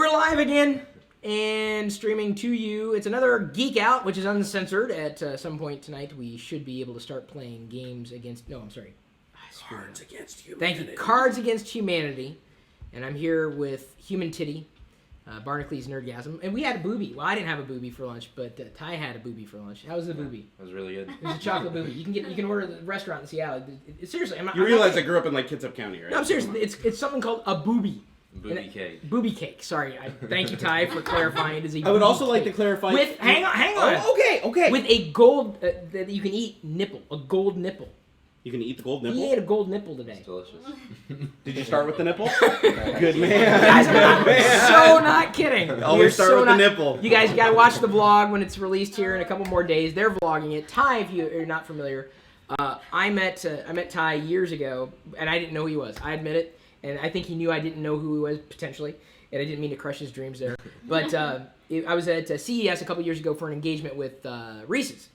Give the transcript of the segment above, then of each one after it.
We're live again and streaming to you. It's another Geek Out, which is uncensored. At some point tonight, we should be able to start playing games against... No, I'm sorry. Cards Against Humanity. Thank you. Cards Against Humanity. And I'm here with Human Titty, Barnacle Nerdgasm. And we had a booby. Well, I didn't have a booby for lunch, but Ty had a booby for lunch. How was the booby? It was really good. It was a chocolate booby. You can order at the restaurant in Seattle. Seriously. You realize I grew up in like Kitsap County, right? No, I'm serious. It's something called a booby. Booby cake. Booby cake. Sorry. Thank you, Ty, for clarifying. It is a I would also like cake. to clarify... With, hang on. Oh, okay. With a gold, that you can eat nipple. A gold nipple. You can eat the gold nipple? He ate a gold nipple today. It's delicious. Did you start with the nipple? Good man. Guys, I'm so not kidding. Always start with the nipple. You guys got to watch the vlog when it's released here in a couple more days. They're vlogging it. Ty, if you're not familiar, I met Ty years ago, and I didn't know who he was. I admit it. And I think he knew I didn't know who he was, potentially. And I didn't mean to crush his dreams there. But I was at CES a couple years ago for an engagement with Reese's.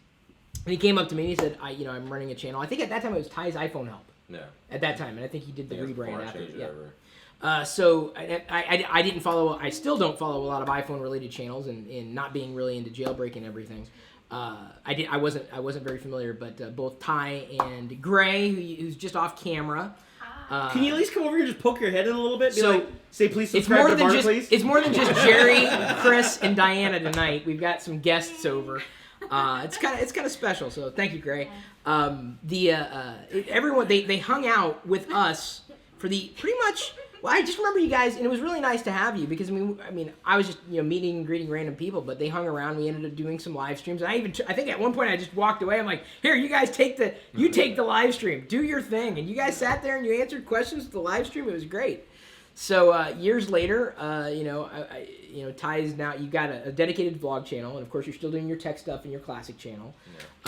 And he came up to me and he said, I'm running a channel. I think at that time it was Ty's iPhone Help. Yeah. At that time. And I think he did the rebrand after. Yeah. So I didn't follow, I still don't follow a lot of iPhone related channels and not being really into jailbreak and everything. I wasn't very familiar, but both Ty and Gray, who's just off camera. Can you at least come over here and just poke your head in a little bit? Say please It's subscribe more to than Barnacle, just please. it's more than just Jerry, Chris, and Diana tonight. We've got some guests over. It's kind of special. So thank you, Gray. Everyone they hung out with us for the pretty much. Well, I just remember you guys, and it was really nice to have you because I was just meeting and greeting random people, but they hung around. We ended up doing some live streams, and I think at one point I just walked away. I'm like, here, you guys take the live stream, do your thing, and you guys sat there and you answered questions with the live stream. It was great. So years later, Ty's now you've got a dedicated vlog channel, and of course you're still doing your tech stuff in your classic channel.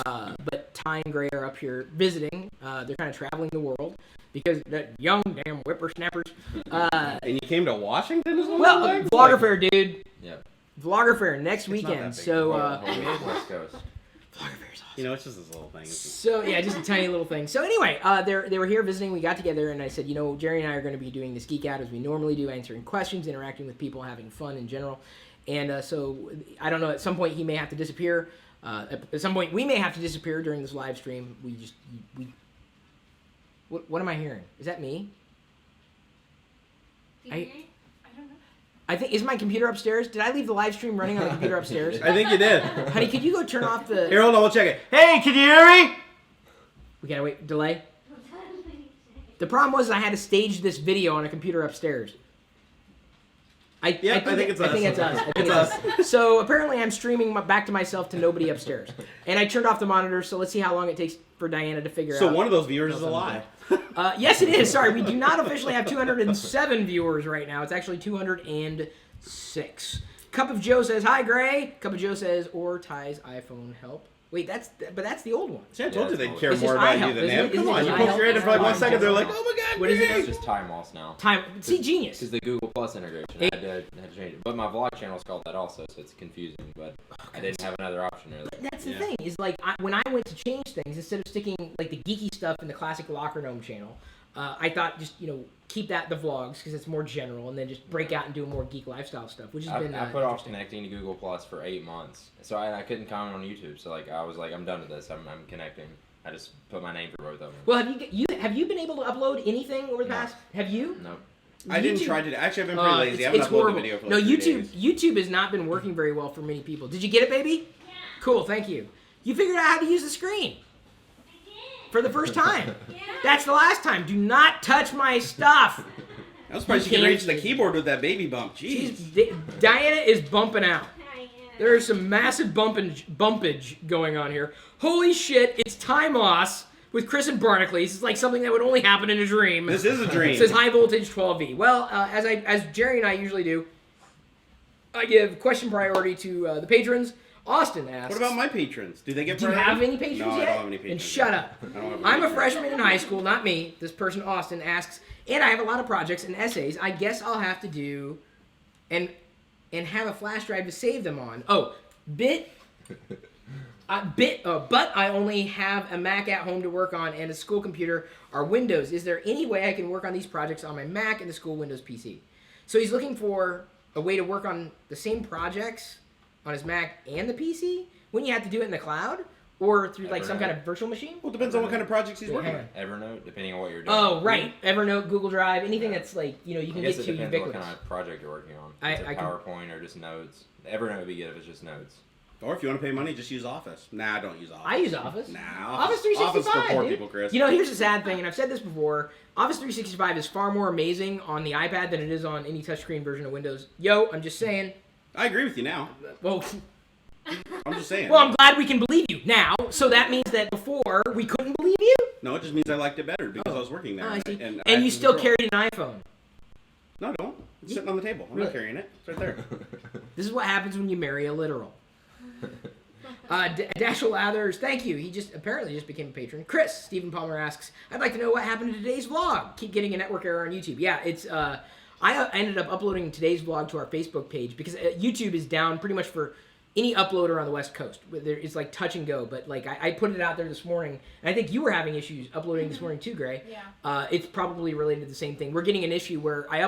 Yeah. But Ty and Gray are up here visiting. They're kind of traveling the world. Because that young damn whippersnappers. And you came to Washington as well? Well, Vlogger Fair, dude. Yep. Vlogger Fair next weekend. So, West Coast. Vlogger Fair is awesome. It's just this little thing. So, yeah, just a tiny little thing. So, anyway, they were here visiting. We got together, and I said, Jerry and I are going to be doing this Geek Out as we normally do, answering questions, interacting with people, having fun in general. And so, I don't know, at some point he may have to disappear. At some point we may have to disappear during this live stream. What am I hearing? Is that me? I don't know. I think, is my computer upstairs? Did I leave the live stream running on the computer upstairs? I think you did. Honey, could you go turn off the... Here, hold on, we'll check it. Hey, can you hear me? We gotta wait, delay? The problem was I had to stage this video on a computer upstairs. I think it's us. So apparently I'm streaming back to myself to nobody upstairs. And I turned off the monitor, so let's see how long it takes for Diana to figure out. So one of those viewers is alive. Yes, it is. Sorry, we do not officially have 207 viewers right now. It's actually 206. Cup of Joe says, hi, Gray. Cup of Joe says, or Ty's iPhone help. Wait, that's the old one. See, I told you they'd care It's more just about iHelp, you than isn't them. it? Come Isn't on, it you iHelp? poke your head in for like 1 second, they're like, oh my god, What is it? It's just Time Loss now. See, genius. Because the Google Plus integration. I had to change it. But my vlog channel is called that also, so it's confusing. But I didn't have another option really. That's the thing, is like, when I went to change things, instead of sticking like the geeky stuff in the classic LockerGnome channel, I thought just, keep that the vlogs because it's more general, and then just break out and do more geek lifestyle stuff, which has been I put off connecting to Google Plus for 8 months, so I couldn't comment on YouTube. So I was like, I'm done with this. I'm connecting. I just put my name for both of them. Well, have you been able to upload anything over the past? Have you? No. I didn't try to. Actually, I've been pretty lazy. I haven't uploaded horrible. the video for No, like 3 YouTube. days. YouTube has not been working very well for many people. Did you get it, baby? Yeah. Cool. Thank you. You figured out how to use the screen. I did. For the first time. Yeah. That's the last time. Do not touch my stuff. I was surprised you could reach the keyboard with that baby bump. Jeez. Diana is bumping out. There is some massive bumpage going on here. Holy shit! It's Time Loss with Chris and Barnacle. It's like something that would only happen in a dream. This is a dream. It says high voltage 12V. Well, as Jerry and I usually do, I give question priority to the patrons. Austin asks, what about my patrons? Do they get do you priority? have any patrons No, yet? I don't have any patrons. And shut up. I'm a freshman in high school, not me. This person, Austin, asks, and I have a lot of projects and essays. I guess I'll have to do and have a flash drive to save them on. Oh, but I only have a Mac at home to work on and a school computer or Windows. Is there any way I can work on these projects on my Mac and the school Windows PC? So he's looking for a way to work on the same projects on his Mac and the PC? Wouldn't you have to do it in the cloud? Or through like some kind of virtual machine? Well, it depends on what kind of projects he's working on. Evernote, depending on what you're doing. Oh, right. Evernote, Google Drive, anything that's like, you can get to ubiquitous. ubiquitous. What kind of project you're working on. Is it PowerPoint or just notes? Evernote would be good if it's just notes. Or if you want to pay money, just use Office. Nah, don't use Office. I use Office. Nah, Office 365, Office for poor dude. people, Chris. Here's the sad thing, and I've said this before. Office 365 is far more amazing on the iPad than it is on any touchscreen version of Windows. I'm just saying. I agree with you now. Well, I'm just saying. well, I'm glad we can believe you now. So that means that before we couldn't believe you? No, it just means I liked it better because I was working there. I see. And you still carried an iPhone. No, I don't. It's sitting on the table. I'm not carrying it. It's right there. This is what happens when you marry a literal. Dashel Lathers, thank you. He apparently just became a patron. Chris, Stephen Palmer asks, I'd like to know what happened to today's vlog. Keep getting a network error on YouTube. Yeah, it's I ended up uploading today's vlog to our Facebook page because YouTube is down pretty much for any uploader on the West Coast. It's like touch and go, but like I put it out there this morning, and I think you were having issues uploading this morning too, Gray. Yeah. It's probably related to the same thing. We're getting an issue where I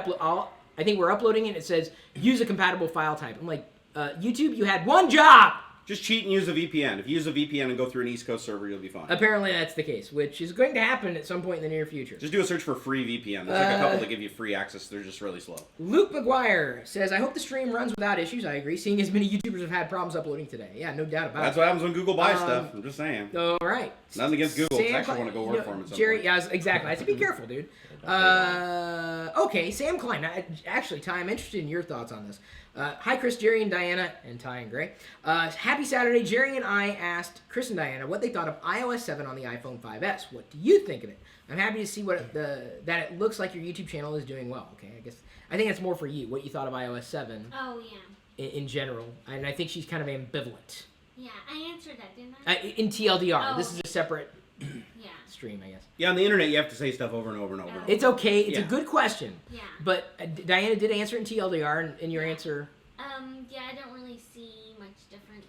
think we're uploading it, and it says use a compatible file type. I'm like, YouTube, you had one job. Just cheat and use a VPN. If you use a VPN and go through an East Coast server, you'll be fine. Apparently that's the case, which is going to happen at some point in the near future. Just do a search for free VPN. There's like a couple that give you free access. They're just really slow. Luke McGuire says, I hope the stream runs without issues. I agree, seeing as many YouTubers have had problems uploading today. Yeah, no doubt about That's it. what happens when Google buys stuff. I'm just saying. All right. Nothing against Google. I actually Klein, want to go work for them at some Jerry, point. yeah, exactly. I said be careful, dude. Okay, Sam Klein. Now, actually, Ty, I'm interested in your thoughts on this. Hi, Chris, Jerry, and Diana, and Ty and Gray. Happy Saturday. Jerry and I asked Chris and Diana what they thought of iOS 7 on the iPhone 5S. What do you think of it? I'm happy to see that it looks like your YouTube channel is doing well. Okay, I think that's more for you. What you thought of iOS 7? Oh yeah. In general, and I think she's kind of ambivalent. Yeah, I answered that, didn't I? In TLDR, Oh, this is a separate Yeah. stream, I guess. Yeah, on the internet, you have to say stuff over and over and over. It's okay. It's Yeah. a good question. Yeah. But Diana did answer in TLDR, and your answer. Yeah, I don't really see much difference.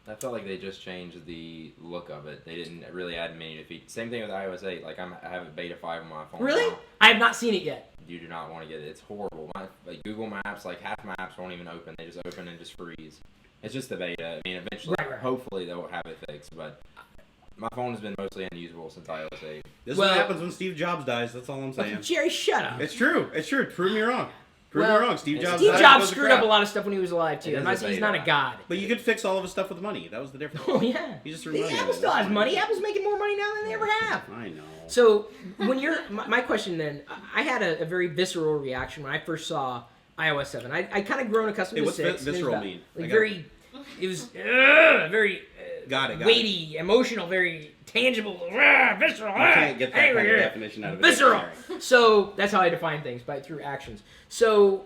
I felt like they just changed the look of it. They didn't really add many features. Same thing with iOS 8. Like I have a beta 5 on my phone. Really? Now. I have not seen it yet. You do not want to get it. It's horrible. Like Google Maps, like half my apps won't even open. They just open and just freeze. It's just the beta. I mean, eventually, Right. hopefully they'll have it fixed. But my phone has been mostly unusable since iOS 8. This is what happens when Steve Jobs dies. That's all I'm saying. Jerry, shut up. It's true. It's true. Prove me wrong. Prove me wrong. Steve Jobs screwed up a lot of stuff when he was alive, too. I'm not saying he's not a god. But you could fix all of his stuff with money. That was the difference. Oh, yeah. He just threw money at Apple it. still has money. Apple's making more money now than they ever have. I know. So, when my question then, I had a very visceral reaction when I first saw iOS 7. I kind of grown accustomed to 6. What's visceral mean? Like it was very Got it. weighty, emotional, very tangible, visceral. You can't get that kind of definition out of it. Visceral. So that's how I define things, through actions. So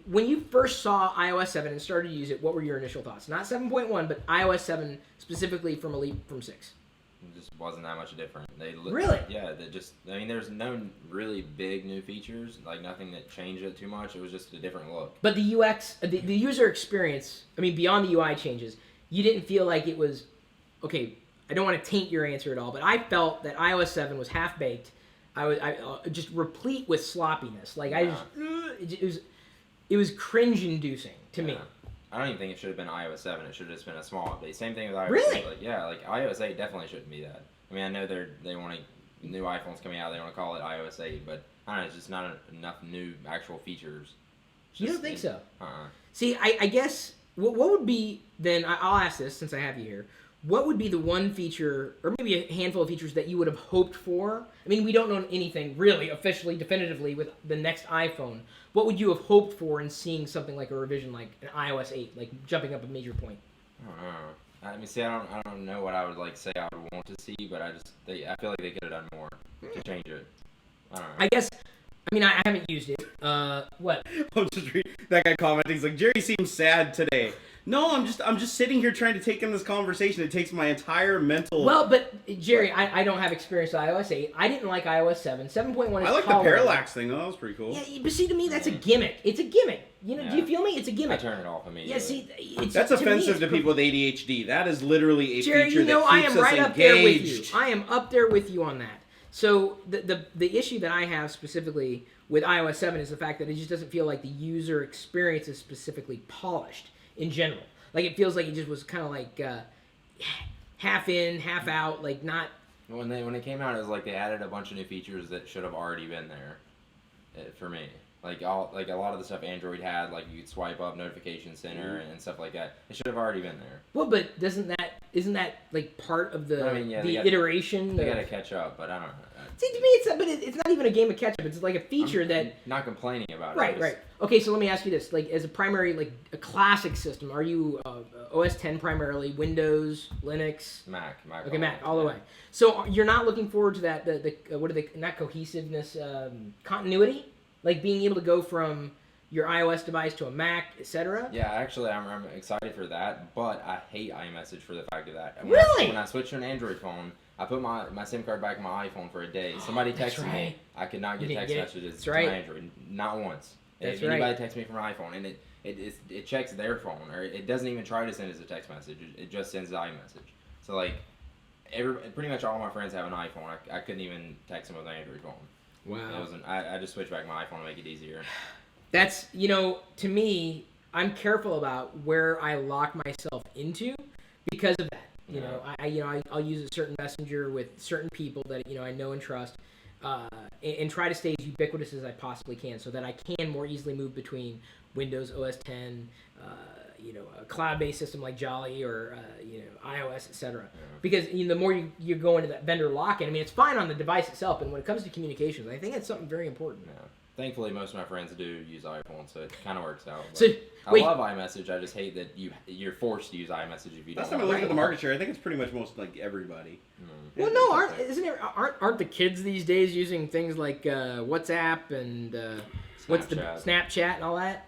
when you first saw iOS 7 and started to use it, what were your initial thoughts? Not 7.1, but iOS 7 specifically from a leap from 6. It just wasn't that much different. Really? Yeah. There's no really big new features. Like nothing that changed it too much. It was just a different look. But the UX, the user experience, beyond the UI changes, you didn't feel like it was, okay, I don't want to taint your answer at all, but I felt that iOS 7 was half-baked. I was just replete with sloppiness. Like, it was cringe-inducing to me. I don't even think it should have been iOS 7. It should have just been a small update. Same thing with iOS Really? 8. Like iOS 8 definitely shouldn't be that. I know they want new iPhones coming out. They want to call it iOS 8, but I don't know. It's just not enough new actual features. You don't think so? Uh-uh. See, I guess what would be then? I'll ask this since I have you here. What would be the one feature, or maybe a handful of features that you would have hoped for? We don't know anything really officially, definitively with the next iPhone. What would you have hoped for in seeing something like a revision, like an iOS 8, like jumping up a major point? I don't know. I don't know what I would say I would want to see, but I feel like they could have done more to change it. I don't know. I guess. I haven't used it. What? I'm just reading that guy commenting. He's like, Jerry seems sad today. No, I'm just sitting here trying to take in this conversation. It takes my entire mental. Well, but Jerry, I don't have experience with iOS 8. I didn't like iOS 7. 7.1 is I like tolerable. the parallax thing though. That was pretty cool. Yeah, but see, to me, that's a gimmick. It's a gimmick. Do you feel me? It's a gimmick. I turn it off immediately. Yeah, see, That's offensive to people with ADHD. That is literally a Jerry, feature that I keeps am us right up there with you. engaged. I am up there with you on that. So the issue that I have specifically with iOS 7 is the fact that it just doesn't feel like the user experience is specifically polished in general. Like it feels like it just was kind of like half in, half out, like not. When it came out, it was like they added a bunch of new features that should have already been there, for me. Like a lot of the stuff Android had, like you could swipe up notification center and stuff like that. It should have already been there. Well, but isn't that like part of the iteration? They got to catch up, but I don't know. See, to me, it's not even a game of catch up. It's like a feature that. Not complaining about it. Right. Okay, so let me ask you this: like, as a primary, like a classic system, are you OS 10 primarily, Windows, Linux? Mac. Okay, Mac all the way. So you're not looking forward to that what are they, not cohesiveness, continuity, like being able to go from your iOS device to a Mac, etc. Yeah, actually, I'm excited for that, but I hate iMessage for the fact of that. Really? When I switched to an Android phone, I put my SIM card back in my iPhone for a day. Somebody texted me, I could not get text messages to my Android, not once. If anybody texts me from my iPhone, and it checks their phone, or it doesn't even try to send as a text message, it just sends the iMessage. So like, pretty much all my friends have an iPhone. I couldn't even text them with an Android phone. Wow. I just switched back to my iPhone to make it easier. That's, to me, I'm careful about where I lock myself into because of that. I'll use a certain messenger with certain people that I know and trust, and try to stay as ubiquitous as I possibly can, so that I can more easily move between Windows, OS 10, a cloud-based system like Jolly or iOS, etc. Yeah. Because the more you go into that vendor lock-in, I mean, it's fine on the device itself, and when it comes to communications, I think that's something very important. Yeah. Thankfully, most of my friends do use iPhone, so it kind of works out. So, I love iMessage. I just hate that you're forced to use iMessage if you don't. Last time I looked at the market share, I think it's pretty much most like everybody. Mm. Well, no, aren't the kids these days using things like WhatsApp and Snapchat and all that?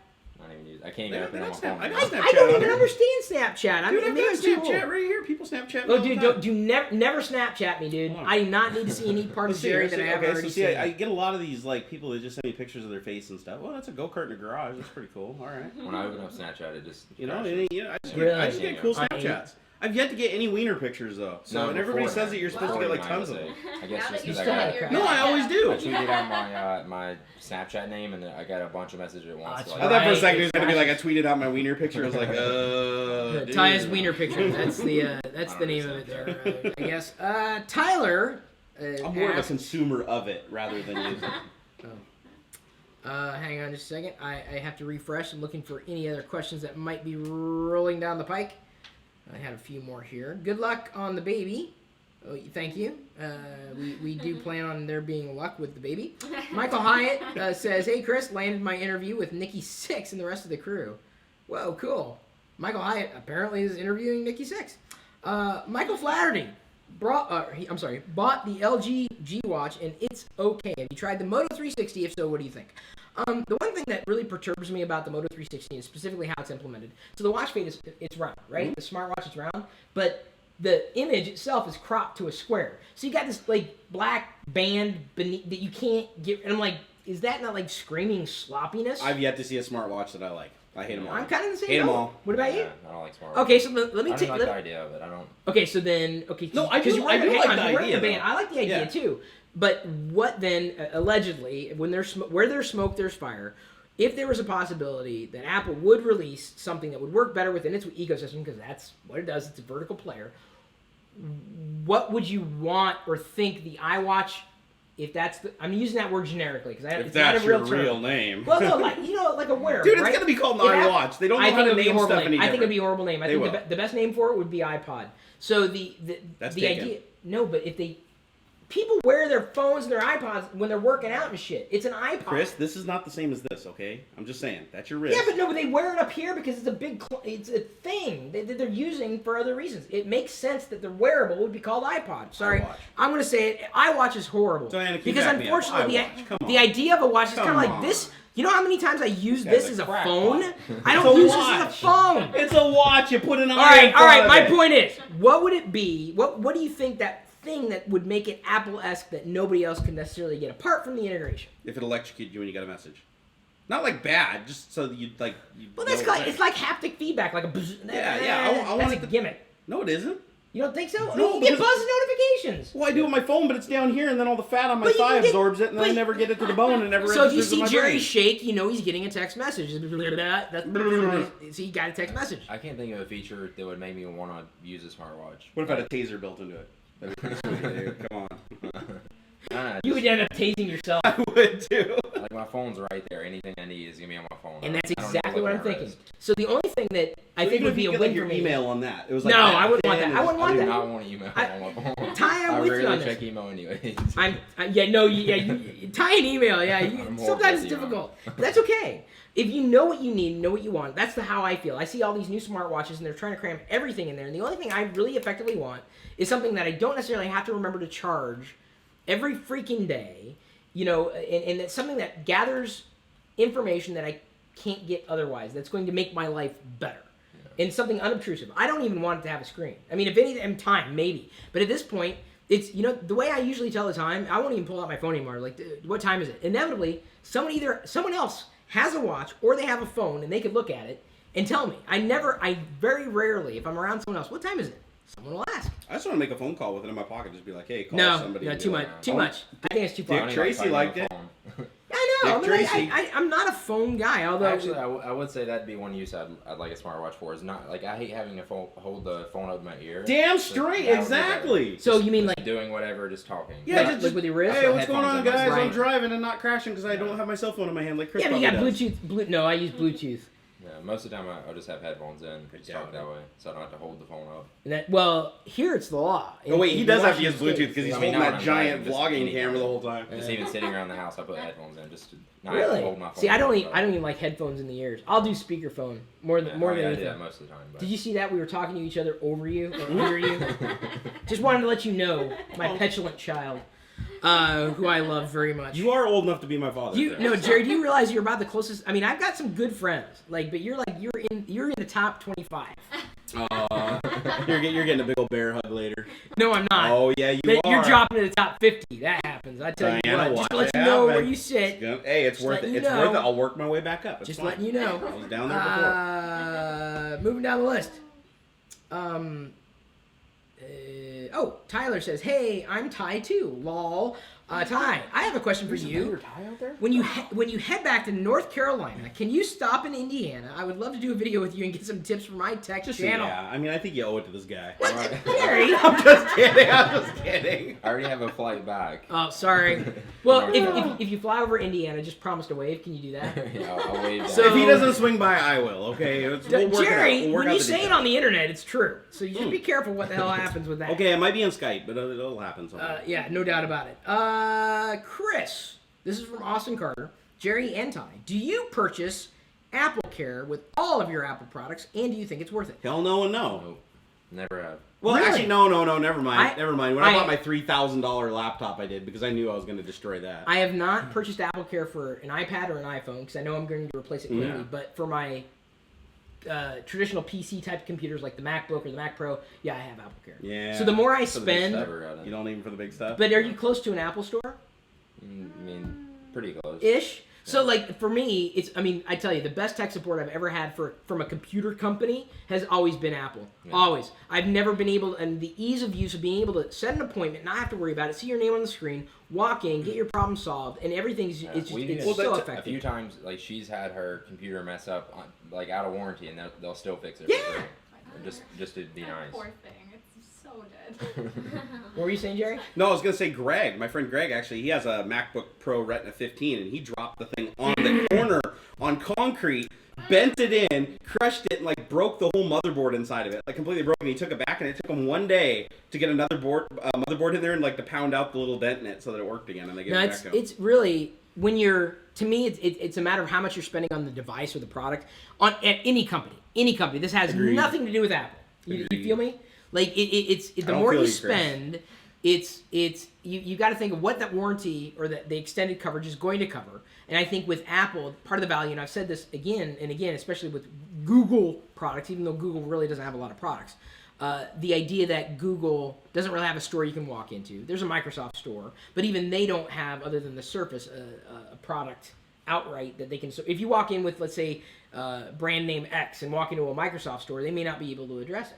I can't even open it on my phone. I don't even understand Snapchat. Dude, I've got Snapchat right here. People Snapchat me. Oh, dude, never Snapchat me, dude. I do not need to see any part of Jerry that I haven't already seen. I get a lot of these like people that just send me pictures of their face and stuff. Well, that's a go-kart in a garage. That's pretty cool. All right. When I open up Snapchat, it just I just get cool Snapchats. I've yet to get any wiener pictures though. So and everybody says that you're supposed to get like tons of them. I guess just because No, I always do. I tweeted out my Snapchat name and I got a bunch of messages at once. I thought for a second it was gonna be like I tweeted out my wiener picture. I was like, Ty's wiener picture. That's the name of it there. I guess. Tyler. I'm more of a consumer of it rather than using it. Hang on just a second. I have to refresh. I'm looking for any other questions that might be rolling down the pike. I had a few more here. Good luck on the baby. Oh, thank you. We do plan on there being luck with the baby. Michael Hyatt says, "Hey Chris, landed my interview with Nikki Sixx and the rest of the crew." Whoa, cool. Michael Hyatt apparently is interviewing Nikki Sixx. Michael Flaherty bought the LG G Watch and it's okay. Have you tried the Moto 360? If so, what do you think? The one thing that really perturbs me about the Moto 360 is specifically how it's implemented. So the watch face it's round, right? Mm-hmm. The smartwatch is round, but the image itself is cropped to a square. So you got this like black band beneath that you can't get. And I'm like, is that not like screaming sloppiness? I've yet to see a smartwatch that I like. I hate them all. I'm kind of the same. Hate them all. What about you? I don't like smartwatches. Okay, so let me take. I don't like the idea of it. I don't. Okay, so then No, I do. You're I do wearing, like the idea. Band. I like the idea too. But what then? Allegedly, when there's where there's smoke, there's fire. If there was a possibility that Apple would release something that would work better within its ecosystem, because that's what it does, it's a vertical player, what would you want or think the iWatch, if that's the, I'm using that word generically, because it's not a real term. Real name. Well, no, like a wearable, dude, it's right? going to be called an iWatch. They don't know how to name stuff any different. I think it'd be a horrible name. I think the best name for it would be iPod. So the idea, no, but if they, people wear their phones and their iPods when they're working out and shit. It's an iPod. Chris, this is not the same as this, okay? I'm just saying. That's your wrist. Yeah, but they wear it up here because it's a big, it's a thing that they're using for other reasons. It makes sense that the wearable would be called iPod. Sorry, I'm going to say it. iWatch is horrible. Diana, because unfortunately, the idea of a watch is kind of like this. You know how many times I use this as a phone? I don't use this as a phone. It's a watch. You put an all right. My point is, what would it be? What do you think that thing that would make it Apple-esque that nobody else could necessarily get apart from the integration? If it electrocutes you when you get a message. Not like bad, just so that you'd like... Well, it's like haptic feedback, like a... Yeah, I want a gimmick. No, it isn't. You don't think so? No, you get because- buzz notifications. Well, I do it on my phone, but it's down here, and then all the fat on my But you thigh can get- absorbs it, and then I but- never get it to the bone, and never So if you registers in see my Jerry brain. shake, you know he's getting a text message. So he got a text message. I can't think of a feature that would make me want to use a smartwatch. What if I had a taser built into it? That'd be pretty sweet, dude. Come on. You would end up tasing yourself. I would too. Like my phone's right there. Anything I need is gonna be on my phone. And that's I don't need to exactly look what at I'm my thinking. wrist. So the only thing that I So think even would if be you a get, win like, for your me. email on that. It was like No, that I wouldn't want thin that. I and wouldn't want I do that. not want to email on my phone. Ty, I'm I with you rarely on this. check email anyways. You tie an email. Yeah, I'm horrible sometimes with it's email. difficult. But that's okay. If you know what you need, know what you want. That's how I feel. I see all these new smartwatches, and they're trying to cram everything in there. And the only thing I really effectively want is something that I don't necessarily have to remember to charge every freaking day. You know, and it's something that gathers information that I can't get otherwise. That's going to make my life better. And something unobtrusive. I don't even want it to have a screen. I mean, if anything, time, maybe. But at this point, it's, you know, the way I usually tell the time, I won't even pull out my phone anymore. Like, what time is it? Inevitably, someone else has a watch or they have a phone and they could look at it and tell me. I very rarely, if I'm around someone else, what time is it? Someone will ask. I just want to make a phone call with it in my pocket. Just be like, hey, call somebody. No, and be too like, much. Too much. I think it's too far. Dick Tracy liked it. I know. Dick Tracy. I'm not a phone guy, although... Actually, I would say that'd be one use I'd like a smartwatch for. Is not like I hate having to hold the phone over my ear. Damn So straight, that would be exactly. better. So Just- you mean just like... doing whatever, just talking. Yeah, like with your wrist? Hey, what's going on, Headphones in my guys? I'm Right. driving and not crashing because I don't have my cell phone in my hand like Chris. Yeah, but you got probably does. Bluetooth. No, I use Bluetooth. Yeah, most of the time I'll just have headphones in, just Yeah. talk that way, so I don't have to hold the phone up. And that, well, here it's the law. Oh wait, he does have to use Washington Bluetooth State. because he's I mean, holding not that when I'm giant driving, just vlogging anytime. camera the whole time. Just even sitting around the house, I put headphones in just to not have Really? to hold my phone. See, I don't up. even like headphones in the ears. I'll do speakerphone more than I do anything. that most of the time. But Did you see that we were talking to each other over you or under you? Just wanted to let you know, my petulant child, who I love very much. You are old enough to be my father. No, Jerry. Do you realize you're about the closest? I mean, I've got some good friends, but you're in the top 25. You're getting a big old bear hug later. No, I'm not. Oh yeah, you But are. you're dropping to the top 50. That happens. I tell you Diana, what. Just to watch let you it know happen. where you sit. Hey, it's Just worth it. letting you It's know. worth it. I'll work my way back up. It's Just fine. letting you know. I was down there before. Moving down the list. Tyler says, "Hey, I'm Ty too. Lol. Ty, I have a question for you. When you head back to North Carolina, can you stop in Indiana? I would love to do a video with you and get some tips for my tech channel." Yeah, I mean, I think you owe it to this guy. Jerry. I'm just kidding. I'm just kidding. I already have a flight back. Oh, sorry. Well, if you fly over Indiana, just promise to wave. Can you do that? Yeah, I'll wave down. So- If he doesn't swing by, I will. Okay, we'll work it out. Jerry, We'll work when out you the say it details. on the internet, it's true. So you just be careful what the hell happens with that. Okay, it might be on Skype, but it'll happen sometime. Yeah, no doubt about it. Chris, this is from Austin Carter. Jerry and Ty, do you purchase Apple Care with all of your Apple products, and do you think it's worth it? Hell no and no. Nope. Never have. Well, Really? actually, no, never mind. Never mind. When I I- bought my $3,000 laptop, I did because I knew I was going to destroy that. I have not purchased Apple Care for an iPad or an iPhone because I know I'm going to replace it quickly. Yeah. But for my traditional PC type computers like the MacBook or the Mac Pro, yeah, I have Apple Care. Yeah. So the more I For the big spend, stuff, I got it. You don't even for the big stuff? but are you close to an Apple store? I mean, pretty close. Ish. So like for me, I tell you, the best tech support I've ever had from a computer company has always been Apple. Yeah. Always. I've never been able to, and the ease of use of being able to set an appointment, not have to worry about it, see your name on the screen, walk in, get your problem solved, and everything's it's We've it's even- so a effective. few times, like she's had her computer mess up, like out of warranty, and they'll still fix it. Yeah. For free. Just to be nice. Poor thing. It's so dead. What were you saying, Jerry? No, I was going to say Greg. My friend Greg, actually, he has a MacBook Pro Retina 15, and he dropped the thing on the corner on concrete, bent it in, crushed it, and like broke the whole motherboard inside of it. Like completely broken. He took it back, and it took him one day to get another motherboard in there and like to pound out the little dent in it so that it worked again, and they gave No, it back to him. it's really when you're. To me, it's a matter of how much you're spending on the device or the product at any company. Any company. This has Agreed. nothing to do with Apple. You Agreed. feel me? Like it's the don't more feel you you, Chris. spend, you got to think of what that warranty or the extended coverage is going to cover. And I think with Apple, part of the value, and I've said this again and again, especially with Google products, even though Google really doesn't have a lot of products. The idea that Google doesn't really have a store you can walk into. There's a Microsoft store, but even they don't have, other than the Surface, a product outright that they can. So if you walk in with, let's say, brand name X and walk into a Microsoft store, they may not be able to address it.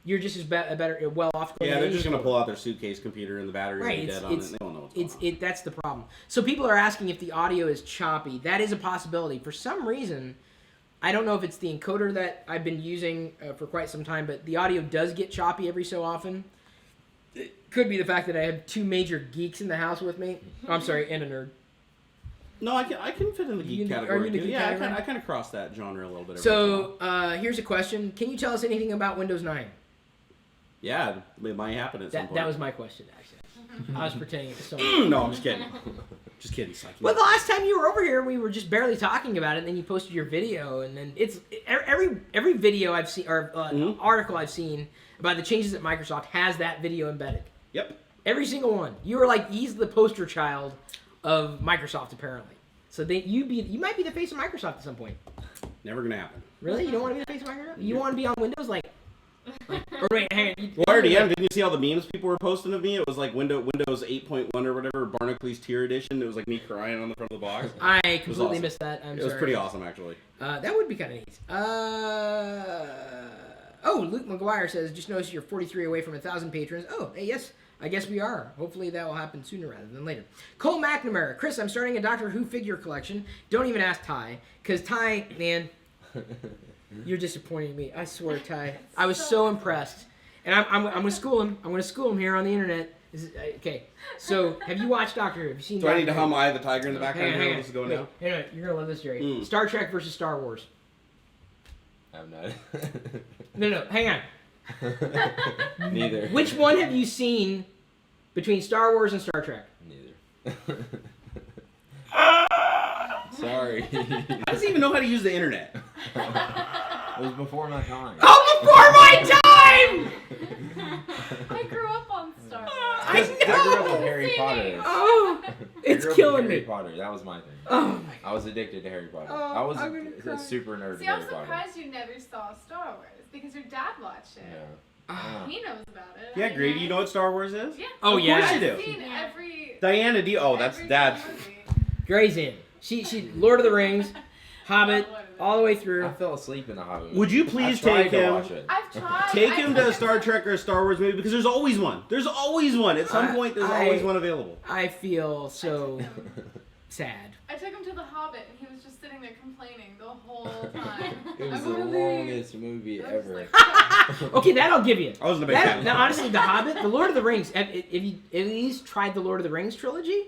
you're just as better well off. Yeah, they're just gonna pull out their suitcase computer and the battery will be dead on it. They don't know what's going on. That's the problem. So people are asking if the audio is choppy. That is a possibility. For some reason, I don't know if it's the encoder that I've been using for quite some time, but the audio does get choppy every so often. It could be the fact that I have two major geeks in the house with me. Oh, I'm sorry, and a nerd. No, I can fit in the geek category. I kind of cross that genre a little bit. So here's a question: can you tell us anything about Windows 9? Yeah, it might happen at some point. That was my question, actually. I was pretending it was someone. No, I'm just kidding. Just kidding. Well, the last time you were over here, we were just barely talking about it, and then you posted your video, and then it's every video I've seen or article I've seen about the changes at Microsoft has that video embedded. Yep. Every single one. You were like, he's the poster child of Microsoft, apparently. So you might be the face of Microsoft at some point. Never gonna happen. Really? You don't want to be the face of Microsoft? You want to be on Windows, like or wait, hang on. Well, I already am. Didn't you see all the memes people were posting of me? It was like Windows 8.1 or whatever, Barnacules Tier Edition. It was like me crying on the front of the box. I completely missed that. It was pretty awesome, actually. That would be kind of neat. Luke McGuire says, just noticed you're 43 away from 1,000 patrons. Oh, hey, yes, I guess we are. Hopefully that will happen sooner rather than later. Cole McNamara. Chris, I'm starting a Doctor Who figure collection. Don't even ask Ty, because Ty, man... You're disappointing me. I swear, Ty. I was so impressed, and I'm going to school him. I'm going to school him here on the internet. Okay. So, have you watched Doctor Who? Have you seen? Do I need to hum "Eye of the Tiger" in the background? Hang on. This is going now. Hang on. You're gonna love this, Jerry. Star Trek versus Star Wars. I'm not. No. Hang on. Neither. Which one have you seen between Star Wars and Star Trek? Neither. Sorry. How does he even know how to use the internet? It was before my time. Oh, before my time! I grew up on Star Wars. I grew up on Harry Potter. Oh, it's killing me. Harry Potter. That was my thing. Oh my! I was addicted to Harry Potter. Oh, I was I'm gonna cry. a super nerd. See, to I'm Harry Potter. surprised you never saw Star Wars because your dad watched it. Yeah. He knows about it. Yeah, Grady, you know what Star Wars is? Yeah. Oh, Of yeah. course you do. I've seen every. Diana D. Oh, that's every Dad's. movie. Gray's in. She Lord of the Rings, Hobbit, all the way through. I fell asleep in the Hobbit. Would you please I tried take to him? watch it. I've tried. Take I him took to a Star Trek or a Star Wars movie because there's always one. There's always one. At some point, there's always one available. I feel so sad. I took him to The Hobbit and he was just sitting there complaining the whole time. It was I'm the gonna leave. longest movie I was ever. like, Okay, that I'll give you. I wasn't a big fan. Now, honestly, The Hobbit, The Lord of the Rings. Have you at least tried the Lord of the Rings trilogy?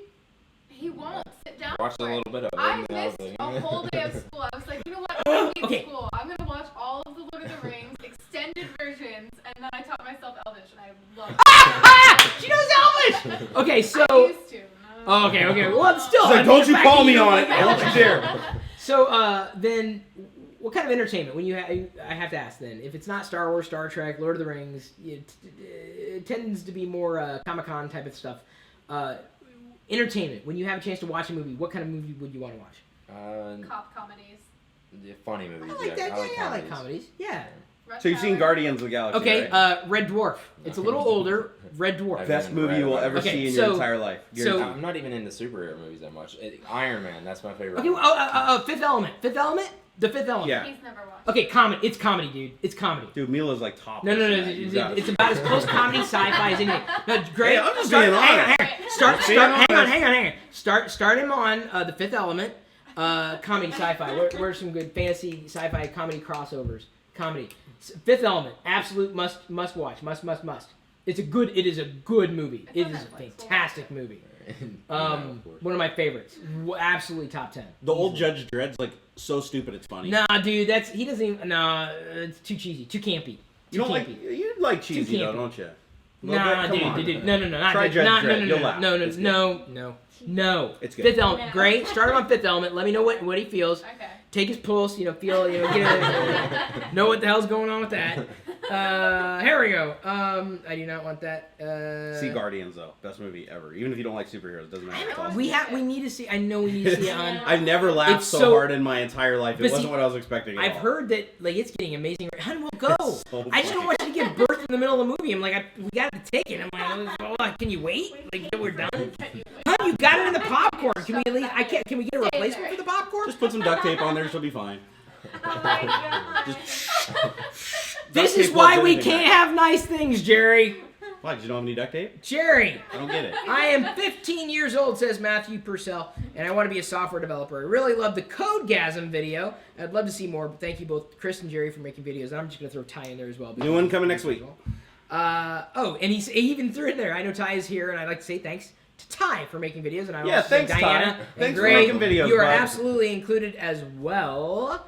he won't sit down. Watched a for it. little bit of it. I and then missed was a like, whole day of school. I was like, you know what? I don't need Okay. school. I'm gonna watch all of the Lord of the Rings extended versions, and then I taught myself Elvish, and I loved it. She knows Elvish. Okay, so. I used to. Oh, okay. Well, it's still. She's like, don't you the fact call that me don't on it. like Don't you Elvish. dare. So, then, what kind of entertainment? When I have to ask then, if it's not Star Wars, Star Trek, Lord of the Rings, it tends to be more Comic-Con type of stuff. Entertainment. When you have a chance to watch a movie, what kind of movie would you want to watch? Cop comedies. Yeah, funny movies. I like that. I I like comedies. Yeah. Rush So you've seen Hour. Guardians of the Galaxy, Okay. right? Red Dwarf. It's a little older. Red Dwarf. Best movie you will ever Okay, see in so- your entire life. so- I'm not even into superhero movies that much. Iron Man, that's my favorite. Okay. one. Fifth Element. Fifth Element. The Fifth Element. Yeah. He's never watched. Okay. Comedy. It's comedy, dude. It's comedy. Dude, Mila's like top. No. It's about as close comedy sci-fi as anything. No, great. Hey, I'm just being honest. Hang on. Start him on the Fifth Element. Comedy sci-fi. What are some good fantasy sci-fi comedy crossovers? Comedy. Fifth Element. Absolute must watch. Must. It is a good movie. It is a fantastic movie. One of my favorites. Absolutely top 10. The old Judge Dredd's like so stupid it's funny. Nah, dude, he doesn't even. Nah, it's too cheesy, too campy. You don't like you like cheesy though, campy. don't you? Nah, dude, no, not Try good. Judge Dredd, you'll laugh. No. It's good. Fifth Element, No. great. Start him on Fifth Element. Let me know what he feels. Okay. Take his pulse. Know what the hell's going on with that. Here we go. I do not want that. See Guardians though, best movie ever. Even if you don't like superheroes, it doesn't matter. It's awesome. We need to see. I know we need to see it on. I've never laughed It's so so- hard in my entire life. It But wasn't see, what I was expecting. At I've all. heard that like it's getting amazing. Honey, we'll go. It's so I just don't funny. want you to give birth in the middle of the movie. I'm like, we got the ticket. I'm like, oh, can you wait? Like, we're done. Huh? You got it in the popcorn. Can we at least? Can we get a replacement for the popcorn? Just put some duct tape on there, she'll be fine. Oh my god. This is why we can't have nice things, Jerry. Why, did you don't have any duct tape? Jerry. I don't get it. I am 15 years old, says Matthew Purcell, and I want to be a software developer. I really love the Codegasm video. I'd love to see more, but thank you both, Chris and Jerry, for making videos. And I'm just going to throw Ty in there as well. New one coming next week. And he even threw it in there. I know Ty is here, and I'd like to say thanks to Ty for making videos. And I Yeah, want to say thanks, Diana Ty. and Thanks for Greg, making videos, you are bud. absolutely included as well.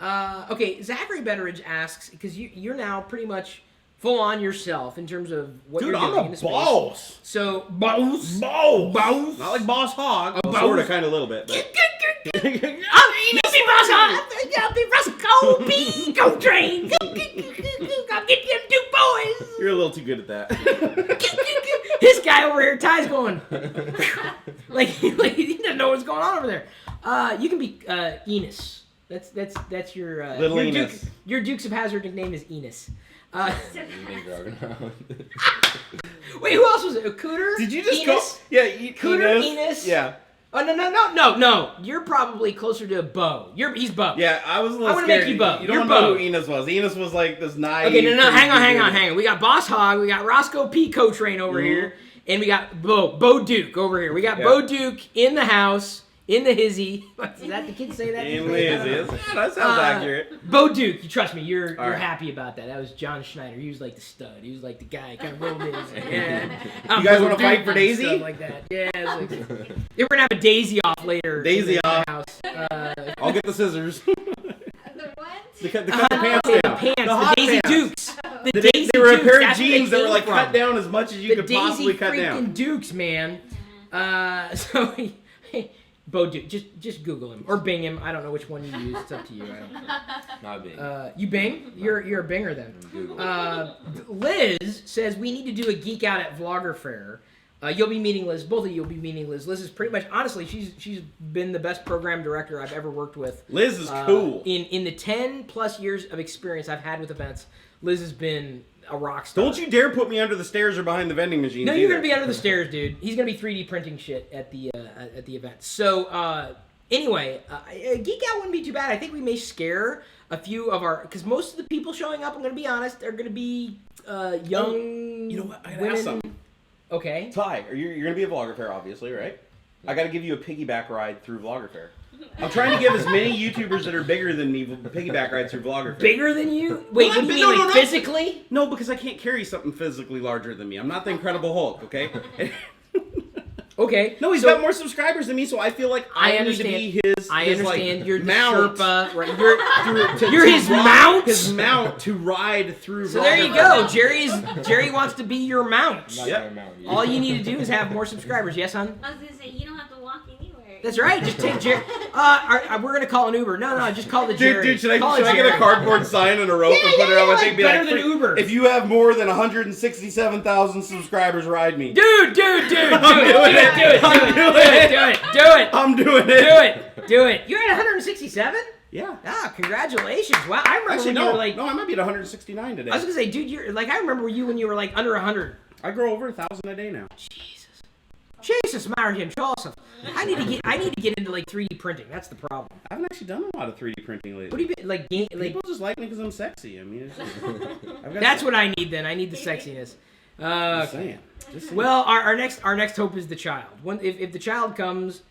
Okay, Zachary Betteridge asks, because you're now pretty much full on yourself in terms of what Dude, you're I'm doing a in the space. boss. So, boss. Not like Boss Hog. A boss. Sort of, kind of, a little bit. But. I'll be Roscoe B. Go train. Go get them two boys. You're a little too good at that. This guy over here, Ty's going like he doesn't know what's going on over there. You can be Enos. That's your Little your Enos. Your Dukes of Hazzard nickname is Enos. Wait, who else was it? Cooter? Did you just Enos? go? Yeah, Cooter, Enos? Yeah. Oh no! You're probably closer to Bo. He's Bo. Yeah, I was a little I wanna scared. make you Bo. You You're don't know Bo. who Enos was. Enos was like this naive. Okay, no, hang on. dude. We got Boss Hog, we got Roscoe P. Cotrain over here, and we got Bo Duke over here. We got Bo Duke in the house, in the hizzy. Is that the kids say that? In Liz is. Yeah, that sounds accurate. Bo Duke, you trust me, you're right. happy about that. That was John Schneider. He was like the stud. He was like the guy, kind of rolled in. Yeah. You guys want to fight for Daisy? Stuff like that. Yeah. It's like, we're gonna have a Daisy off later. Daisy in the off. House. I'll get the scissors. The what? to cut the pants The down. pants, the hot Daisy pants. Dukes. The Daisy They were a Dukes, pair of that's where jeans they that were came like from. cut down as much as you The could Daisy possibly cut freaking down. Dukes, man. So, Bo Duke, just Google him or Bing him. I don't know which one you use. It's up to you. I don't. Not Bing. You Bing? You're a Binger then. Google. Liz says we need to do a Geek Out at Vlogger Fair. You'll be meeting Liz. Both of you will be meeting Liz. Liz is pretty much, honestly, she's been the best program director I've ever worked with. Liz is cool. In the 10 plus years of experience I've had with events, Liz has been a rock star. Don't you dare put me under the stairs or behind the vending machine. No, you're gonna be under the stairs, dude. He's gonna be 3D printing shit at the event. So anyway, Geek Out wouldn't be too bad. I think we may scare a few of our, because most of the people showing up, I'm gonna be honest, are gonna be young. You know what? I gotta women. ask something. Okay. Ty, you're going to be a Vlogger Fair, obviously, right? I got to give you a piggyback ride through Vlogger Fair. I'm trying to give as many YouTubers that are bigger than me piggyback rides through Vlogger Fair. Bigger than you? Wait, what do you mean, like physically? No, because I can't carry something physically larger than me. I'm not the Incredible Hulk, okay? Okay. No, he's got more subscribers than me, so I feel like I need to be his. I his, understand. like, You're the mount. Sherpa, right? To You're his mount. His mount to ride through. So there you go. Jerry wants to be your mount. Yep. All you need to do is have more subscribers. Yes, hon? I was gonna say you don't have to walk anywhere. That's right. Just take Jerry. We're gonna call an Uber. No. Just call the Jerry. Dude, should I Call it get Jerry. a cardboard sign and a rope and put it on my thing? Be better like, than Uber. If you have more than 167,000 subscribers, ride me. Dude, do it. Do it. You're at 167? Yeah. Ah, congratulations. Wow, I remember Actually, when you were like... I might be at 169 today. I was gonna say, dude, you're like, I remember you when you were like under 100. I grow over 1,000 a day now. Jesus, Marian Joseph. I need to get into like 3D printing. That's the problem. I haven't actually done a lot of 3D printing lately. What do you mean, like People just like me because I'm sexy. I mean, it's just, that's what I need then. I need the sexiness. Just saying. Well, our next hope is the child. If the child comes,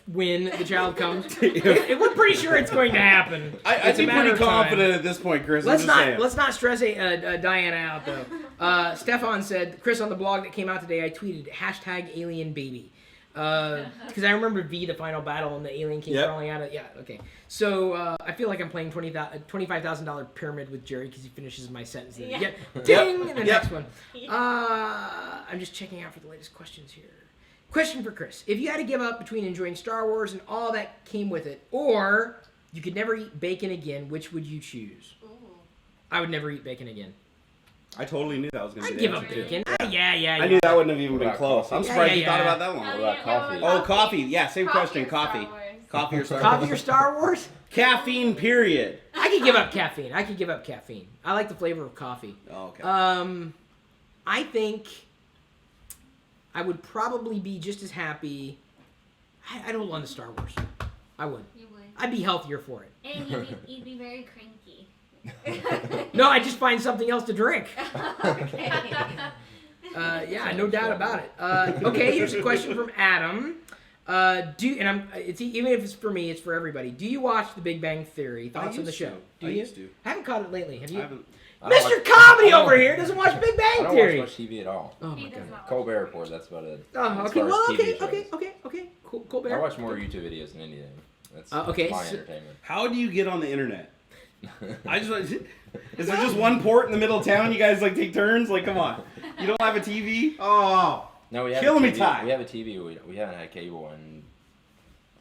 when the child comes, we're pretty sure it's going to happen. I'd be pretty confident at this point, Chris. Let's not stress Diana out though. Stefan said, Chris, on the blog that came out today, I tweeted #AlienBaby. Because I remember V, the final battle, and the alien came crawling out of... Yeah, okay. So, I feel like I'm playing $25,000 pyramid with Jerry because he finishes my sentence. Yeah. Ding! And the next one. I'm just checking out for the latest questions here. Question for Chris. If you had to give up between enjoying Star Wars and all that came with it, or you could never eat bacon again, which would you choose? Ooh. I would never eat bacon again. I totally knew that was going to I'd be give the up answer, too. bacon. Yeah. I knew that wouldn't have even been What about close. coffee? I'm surprised you thought Yeah. about that one. What about coffee? Oh, coffee. Yeah, same question. or Coffee. Star Wars? Coffee or Star Coffee or Star Wars? Caffeine, period. I could give up caffeine. I like the flavor of coffee. Oh, okay. I think I would probably be just as happy. I don't love the Star Wars. I would. You would. I'd be healthier for it. And you'd be very cranky. No, I just find something else to drink. Okay. Yeah, no doubt about it. Okay, here's a question from Adam. Even if it's for me, it's for everybody. Do you watch The Big Bang Theory? Thoughts on the show? I used to. I haven't caught it lately. Have you? I haven't. Mr. Comedy over here doesn't watch Big Bang I don't Theory. watch much TV at all. Oh He my does god. not. Colbert Report, that's about it. Oh, As okay. far as Well, TV okay. shows. Cool, I watch more YouTube videos than anything. That's okay, my so- entertainment. How do you get on the internet? Is there just one port in the middle of town? You guys like take turns? Like, come on. You don't have a TV? Oh. No, we have Killing a me, TV. Ty. We have a TV. We haven't had cable in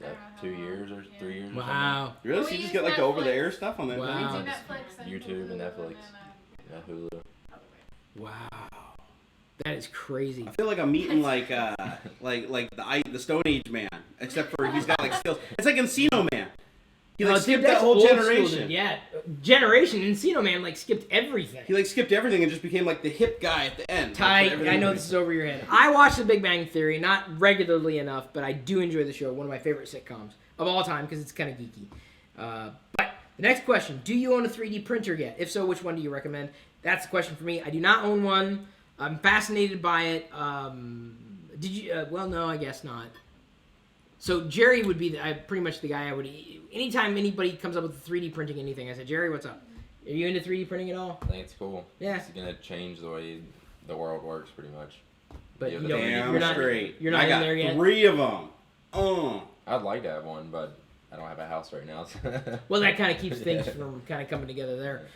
I don't know 2 how years or long, 3 yeah. years. or Wow. Really? Well, So we you just use get like the Netflix. over-the-air stuff on that? Wow. We do Um, Netflix and YouTube and Hulu Netflix. and, Hulu. Wow. That is crazy. I feel like I'm meeting like the Stone Age man, except for he's got like skills. It's like Encino Man. He like Oh, dude, skipped that's that whole old school, generation. dude. Yeah, generation. Encino Man like skipped everything. He like skipped everything and just became like the hip guy at the end. Ty, Like, everything I know was- this is over your head. I watch The Big Bang Theory, not regularly enough, but I do enjoy the show. One of my favorite sitcoms of all time because it's kind of geeky. But the next question: do you own a 3D printer yet? If so, which one do you recommend? That's the question for me. I do not own one. I'm fascinated by it. Did you? Well, no, I guess not. So Jerry would be pretty much the guy I would. Anytime anybody comes up with 3D printing anything, I said, Jerry, what's up? Are you into 3D printing at all? I think it's cool. Yeah. It's gonna change the way the world works, pretty much. But Yeah, you but don't, Damn you're not. straight. You're not I in got there yet. 3 of them. I'd like to have one, but I don't have a house right now. Well, that kind of keeps things from kind of coming together there.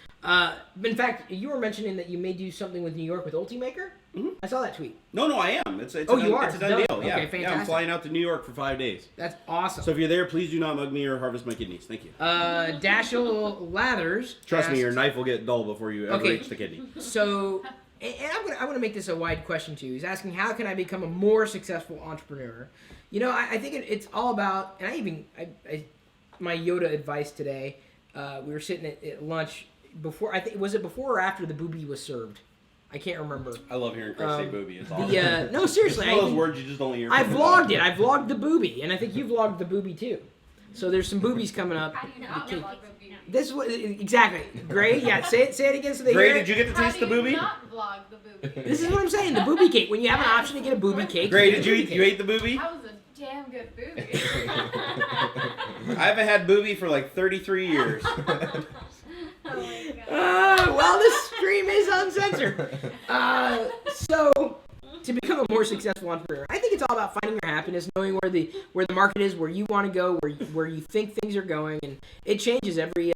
In fact, you were mentioning that you may do something with New York with Ultimaker. Mhm. I saw that tweet. No, I am. It's Oh, a done, you are? It's a done Done. deal. Okay, Yeah. Yeah, I'm fantastic. flying out to New York for 5 days. That's awesome. So if you're there, please do not mug me or harvest my kidneys. Thank you. Dashel Lathers. Trust me, asks- your knife will get dull before you ever Okay. reach the kidney. So, and I'm gonna make this a wide question too. He's asking, how can I become a more successful entrepreneur? You know, I think it's all about, and my Yoda advice today. We were sitting at lunch before. I think was it before or after the booby was served? I can't remember. I love hearing Chris say booby. It's awesome. No, seriously, It's one of those words you just don't hear. I from vlogged it. I vlogged the booby, and I think you vlogged the booby too. So there's some boobies coming up. How do you not Okay. vlog the booby? This is what exactly. Gray, yeah. Say it again so they Gray, hear it. did you get to How taste do the you booby? not vlog the booby? This is what I'm saying. The booby cake. When you have an option to get a booby cake. Gray, get did a you booby eat? cake. You ate the booby? That was a damn good booby. I haven't had booby for like 33 years. Oh my god. Well, this stream is uncensored. So, to become a more successful entrepreneur, I think it's all about finding your happiness, knowing where the market is, where you want to go, where you think things are going, and it changes every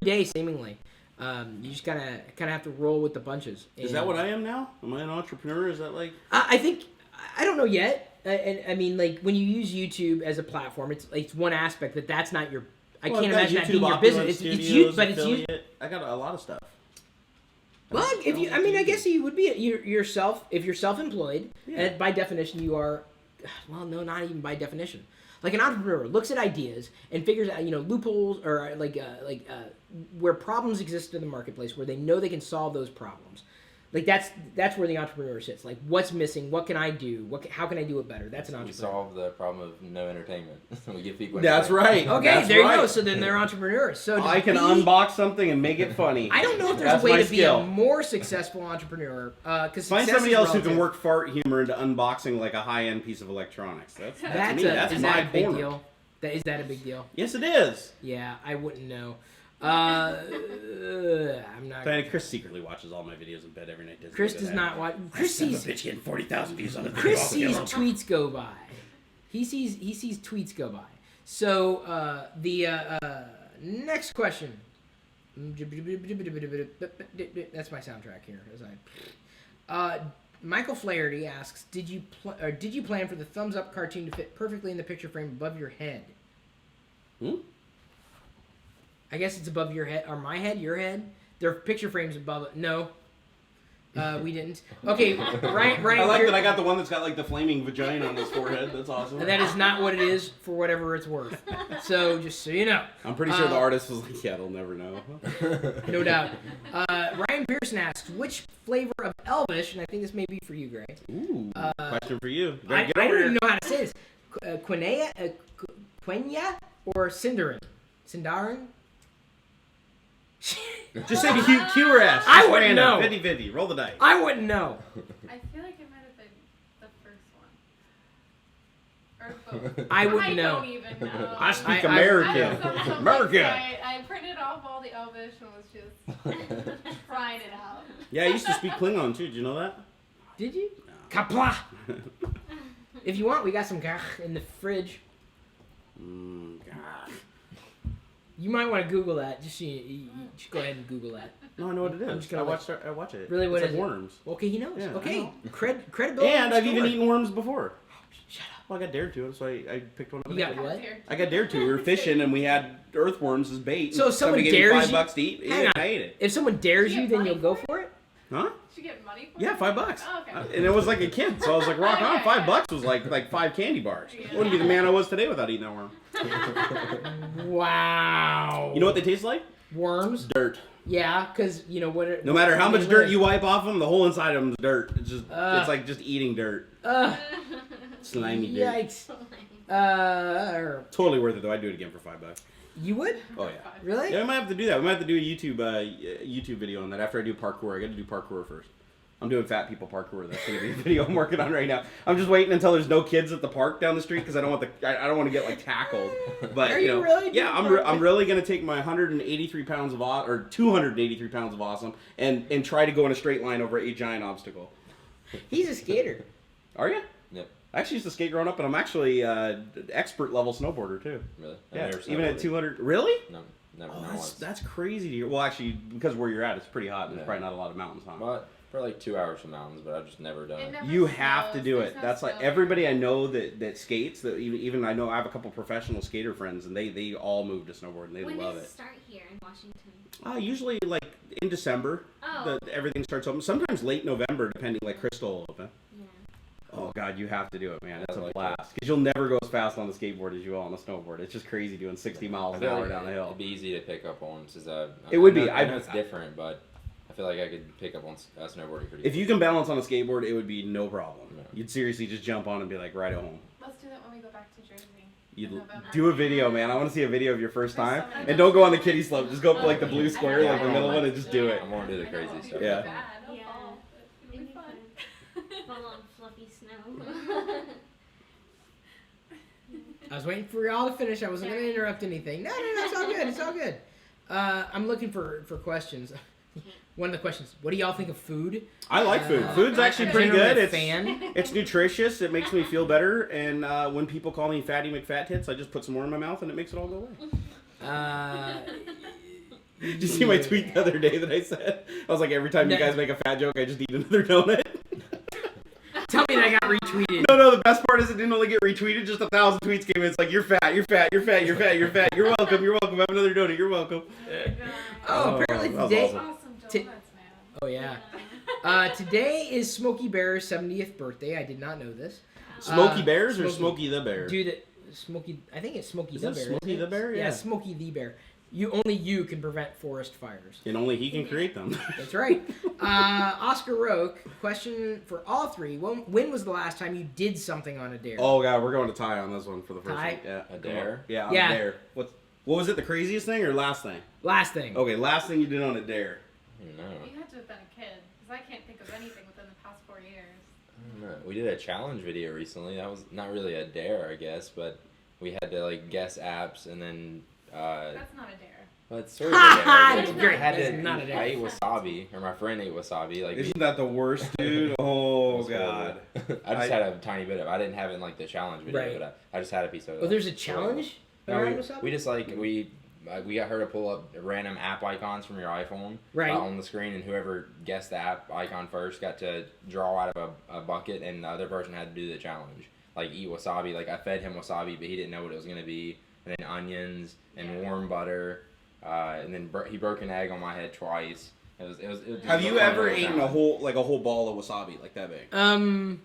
day seemingly. You just kind of have to roll with the punches. Is that what I am now? Am I an entrepreneur? Is that like? I think I don't know yet. And I mean, like when you use YouTube as a platform, it's one aspect, but that's not your. I Well, can't I've got imagine that YouTube being your Opulence business. It's Studios, you, but it's you. affiliate. I got a lot of stuff. Well, if you, I mean, I guess you would be yourself if you're self-employed, Yeah. and by definition you are. Well, no, not even by definition. Like an entrepreneur looks at ideas and figures out, loopholes or where problems exist in the marketplace, where they know they can solve those problems. Like that's where the entrepreneur sits. Like, what's missing? What can I do? How can I do it better? That's an We entrepreneur. solve the problem of no entertainment. We give people. That's entertainment. right. Okay, That's there you right. go. So then they're entrepreneurs. So I can unbox something and make it funny. I don't know if there's That's a way my to be skill. a more successful entrepreneur. Because Find somebody else who can work fart humor into unboxing like a high-end piece of electronics. That's me. That's is my that a big corner. deal? Is that a big deal? Yes, it is. Yeah, I wouldn't know. I'm not. Diana, Chris secretly watches all my videos in bed every night. Chris does not watch. Chris Son of sees. a bitch getting 40,000 views on it. Chris sees tweets go by. He sees tweets go by. So the next question. That's my soundtrack here. Michael Flaherty asks, did you plan for the thumbs up cartoon to fit perfectly in the picture frame above your head? I guess it's above your head, or my head, your head. There are picture frames above it. No, we didn't. Okay, Ryan. I like that I got the one that's got like the flaming vagina on his forehead. That's awesome. That is not what it is, for whatever it's worth. So just so you know. I'm pretty sure the artist was like, yeah, they'll never know. No doubt. Ryan Pearson asks, which flavor of Elvish, and I think this may be for you, Gray. Ooh, question for you. I Get don't over even here. know how to say this. Quenya or Cinderin? Sindarin? Just say Q or S. I Just wouldn't random. know. 50-50. Roll the dice. I wouldn't know. I feel like it might have been the first one. Or both. I wouldn't know. don't even know. I speak I- American. I was on some American. website. I printed off all the Elvish and was just trying it out. Yeah, I used to speak Klingon too. Did you know that? Did you? Kapla! If you want, we got some gach in the fridge. God. You might want to Google that. Just so you should go ahead and Google that. No, I know what it I'm is. just gonna I watch it. Really, what it's is like it? worms. Okay, he knows. Yeah, I okay, know. credibility. And I've even restored. eaten worms before. Shut up. Well, I got dared to, so I picked one up. You got what? I got dared to. We were fishing and we had earthworms as bait. So if someone somebody gave me dares you- $5 to eat. Hang Yeah, on. I ate it. If someone dares You you, get then money you'll go for for it. Huh? Did you get money for Yeah, it? $5. Oh, okay. And it was like a kid, so I was like, rock on. $5 was like 5 candy bars. Yeah. Wouldn't be the man I was today without eating that worm. Wow. You know what they taste like? Worms? Dirt. Yeah, because you know what? No matter how where much they dirt live. you wipe off them, the whole inside of them is dirt. It's just, Ugh. it's like just eating dirt. Slimy dirt. Yikes. Totally worth it though. I'd do it again for $5. You would? Oh yeah. Really? Yeah, we might have to do that. We might have to do a YouTube video on that after I do parkour. I got to do parkour first. I'm doing fat people parkour. That's gonna be a video I'm working on right now. I'm just waiting until there's no kids at the park down the street because I don't want I don't want to get like tackled. But Are you you know, really yeah, doing I'm really gonna take my 183 pounds of or 283 pounds of awesome and try to go in a straight line over a giant obstacle. He's a skater. Are you? Yep. I actually used to skate growing up, and I'm actually expert level snowboarder too. Really? I've Yeah, never even at snowboarded. 200. Really? No, never. Oh, not once. that's crazy to hear. Well, actually, because where you're at, it's pretty hot. And there's Yeah. probably not a lot of mountains, huh? But for like 2 hours from mountains, but I've just never done It it. never You have to snows. do There's it. no That's like snow. everybody I know that skates. That even I know I have a couple professional skater friends, and they all move to snowboard and they When love does it it. start here in Washington? Usually like in December, Oh. everything starts open. Sometimes late November, depending. Like Crystal will open. Yeah. Oh God, you have to do it, man. It's I a like blast because you'll never go as fast on the skateboard as you will on the snowboard. It's just crazy doing 60 miles I an feel hour like down the hill. It'd be easy to pick up on since It would be. I know I- it's different, but I feel like I could pick up on snowboarding pretty. If you can balance on a skateboard, it would be no problem. Yeah. You'd seriously just jump on and be like right at home. Let's do that when we go back to Jersey. You'd in November. do a video, man. I want to see a video of your first time. First time. And don't go on the kiddie slope. Just go up like the blue square, Yeah, like the yeah, middle yeah. one, and just do it. I'm gonna do the crazy stuff. Yeah. Yeah. It'll be fun. Full on fluffy snow. I was waiting for y'all to finish. I wasn't going to interrupt anything. No, it's all good. It's all good. I'm looking for questions. One of the questions, what do y'all think of food? I like food. Food's actually I'm pretty generally good. a It's fan. it's nutritious. It makes me feel better. And when people call me Fatty McFat Tits, I just put some more in my mouth and it makes it all go away. Did you see my tweet the other day that I said? I was like, every time you guys make a fat joke, I just eat another donut. Tell me that I got retweeted. No, the best part is it didn't only get retweeted, just 1,000 tweets came in. It's like, you're fat, you're fat, you're fat, you're fat, you're fat. You're welcome, you're welcome. Have another donut, you're welcome. Oh, apparently that was today. awesome. Awesome Ti- donuts, man. Oh yeah. Today is Smokey Bear's 70th birthday. I did not know this. Smokey Bears or Smokey. Smokey the Bear? Dude, Smokey. I think it's Smokey Is the that Bear. Smokey isn't it? the Bear? Yeah, Yeah. Smokey the Bear. Only you can prevent forest fires. And only he can create them. That's right. Oscar Roque, question for all three. When was the last time you did something on a dare? Oh god, we're going to tie on this one for the first Tie? one. Yeah. A dare? Yeah, on Yeah. a dare. What was it, the craziest thing or last thing? Last thing. Okay, last thing you did on a dare. No. You had to have been a kid, because I can't think of anything within the past 4 years. I don't know. We did a challenge video recently. That was not really a dare, I guess, but we had to like guess apps and then. That's not a dare. Well, it's sort of a dare. That's Like, great. I had That's to- not a dare. I ate wasabi, or my friend ate wasabi. Like, Isn't that the worst, dude? Oh it was god. horrible. I just had a tiny bit of it. I didn't have it in like the challenge video, Right. but I just had a piece of it. Oh, there's a It was horrible. challenge? No, around we wasabi? just like we got her to pull up random app icons from your iPhone Right. on the screen, and whoever guessed the app icon first got to draw out of a bucket, and the other person had to do the challenge. Like eat wasabi. Like I fed him wasabi, but he didn't know what it was gonna be. And then onions and warm butter, and then he broke an egg on my head twice. It was just Have you a fun ever little eaten a challenge. whole ball of wasabi like that big?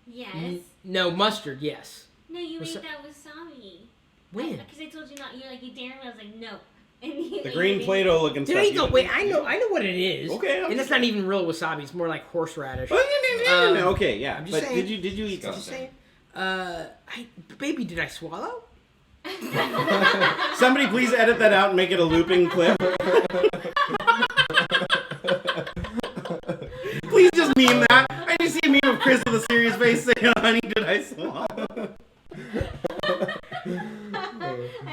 Yes. No, mustard, yes. No, you Wasa- ate that wasabi. When? Because I told you not. You're like, you dare me. I was like, no. And you The ate green it. Play-Doh looking Did stuff. I go? Wait, I know what it is. Okay, I'm and just- it's not even real wasabi. It's more like horseradish. Okay, yeah. I'm just But saying. did you eat Just something? saying. Baby, did I swallow? Somebody please edit that out and make it a looping clip. Please just meme that. I just see a meme of Chris with a serious face saying, "Honey, did I swallow?" I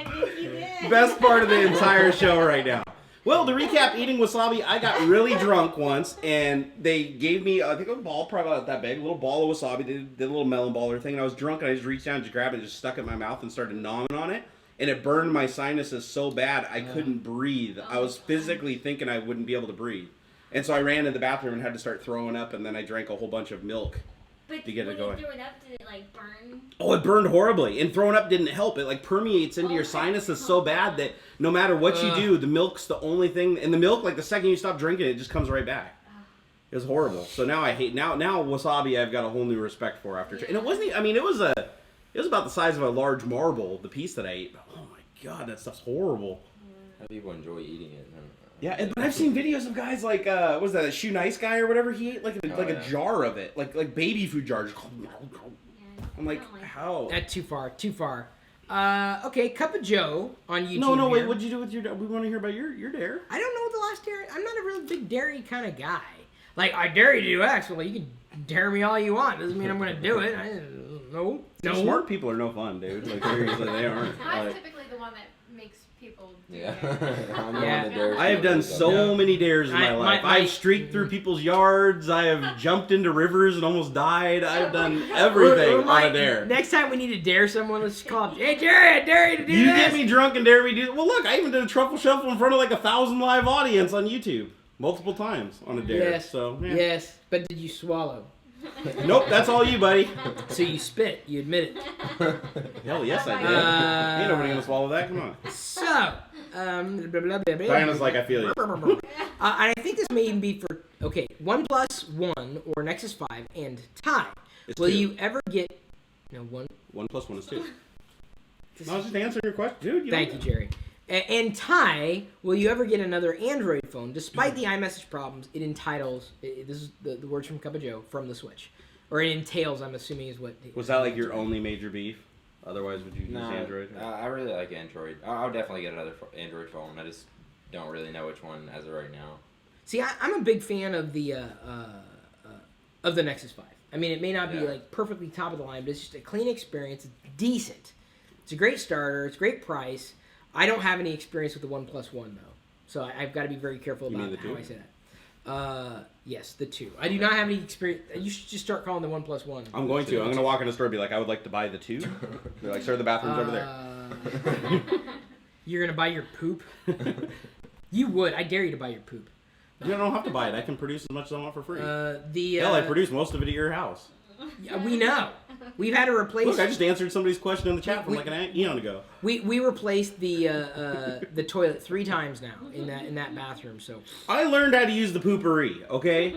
think you did. Best part of the entire show right now. Well, to recap eating wasabi, I got really drunk once, and they gave me, I think, a ball, probably about that big, a little ball of wasabi, did a little melon baller thing, and I was drunk, and I just reached down, just grabbed it, and just stuck it in my mouth, and started gnawing on it, and it burned my sinuses so bad, I couldn't breathe. I was physically thinking I wouldn't be able to breathe. And so I ran to the bathroom and had to start throwing up, and then I drank a whole bunch of milk. But to get it going. When you threw it up, did it like burn? Oh, it burned horribly. And throwing up didn't help. It like permeates into your sinuses so bad that no matter what you do, the milk's the only thing. And the milk, like the second you stop drinking it just comes right back. It was horrible. So now I hate, now wasabi I've got a whole new respect for after. And it wasn't, I mean, it was about the size of a large marble, the piece that I ate. But, oh my God, that stuff's horrible. How people enjoy eating it. Yeah, but I've seen videos of guys like, what was that, a Shoe Nice guy or whatever? He ate like a jar of it, like baby food jars. I'm like, how? That's too far. Okay, Cup of Joe on YouTube. No, wait, here. what'd you do with your, we want to hear about your dare. I don't know the last dare. I'm not a real big dairy kind of guy. Like, I dare you to do X. Well, you can dare me all you want. Doesn't mean I'm going to do it. No. Smart people are no fun, dude. Like, seriously, they aren't. I'm typically the one that makes people do Yeah. it. I have done so many dares in my life. I've streaked through people's yards. I have jumped into rivers and almost died. I've done everything on a dare. Next time we need to dare someone, let's just call up. Hey, Jerry, I dare you to do You this. get me drunk and dare me do. Well, look, I even did a truffle shuffle in front of like 1,000 live audience on YouTube multiple times on a dare. Yes. So yeah. Yes, but did you swallow? Nope, that's all you, buddy. So you spit. You admit it. Hell yes, I did. Ain't nobody gonna swallow that. Come on. So, blah, blah, blah, blah. Diana's like, I feel you. And I think this may even be for, okay, 1+1 or Nexus 5 and tie. It's Will 2. you ever get, no, 1. 1 + 1 is 2. I was just answering your question, dude. Thank you, Jerry. And tie, will you ever get another Android phone? Despite the iMessage problems, it entitles, this is the words from Cup of Joe, from the Switch. Or it entails, I'm assuming is what. Was that like your only major beef? Otherwise, would you use Android? I really like Android. I'll definitely get another Android phone. I just don't really know which one as of right now. See, I'm a big fan of the Nexus 5. I mean, it may not be like perfectly top of the line, but it's just a clean experience. It's decent. It's a great starter. It's a great price. I don't have any experience with the 1+1 though, so I've got to be very careful about how I say that. Yes, the 2. I do not have any experience. You should just start calling the 1+1. I'm going to. I'm going to walk in the store and be like, I would like to buy the 2. They're like, sir, the bathroom's over there. You're going to buy your poop? You would. I dare you to buy your poop. You don't have to buy it. I can produce as much as I want for free. Hell, I produce most of it at your house. We know. We've had to replace. Look, I just answered somebody's question in the chat from like an eon ago. We replaced the toilet 3 times now in that bathroom. So I learned how to use the poopery. Okay.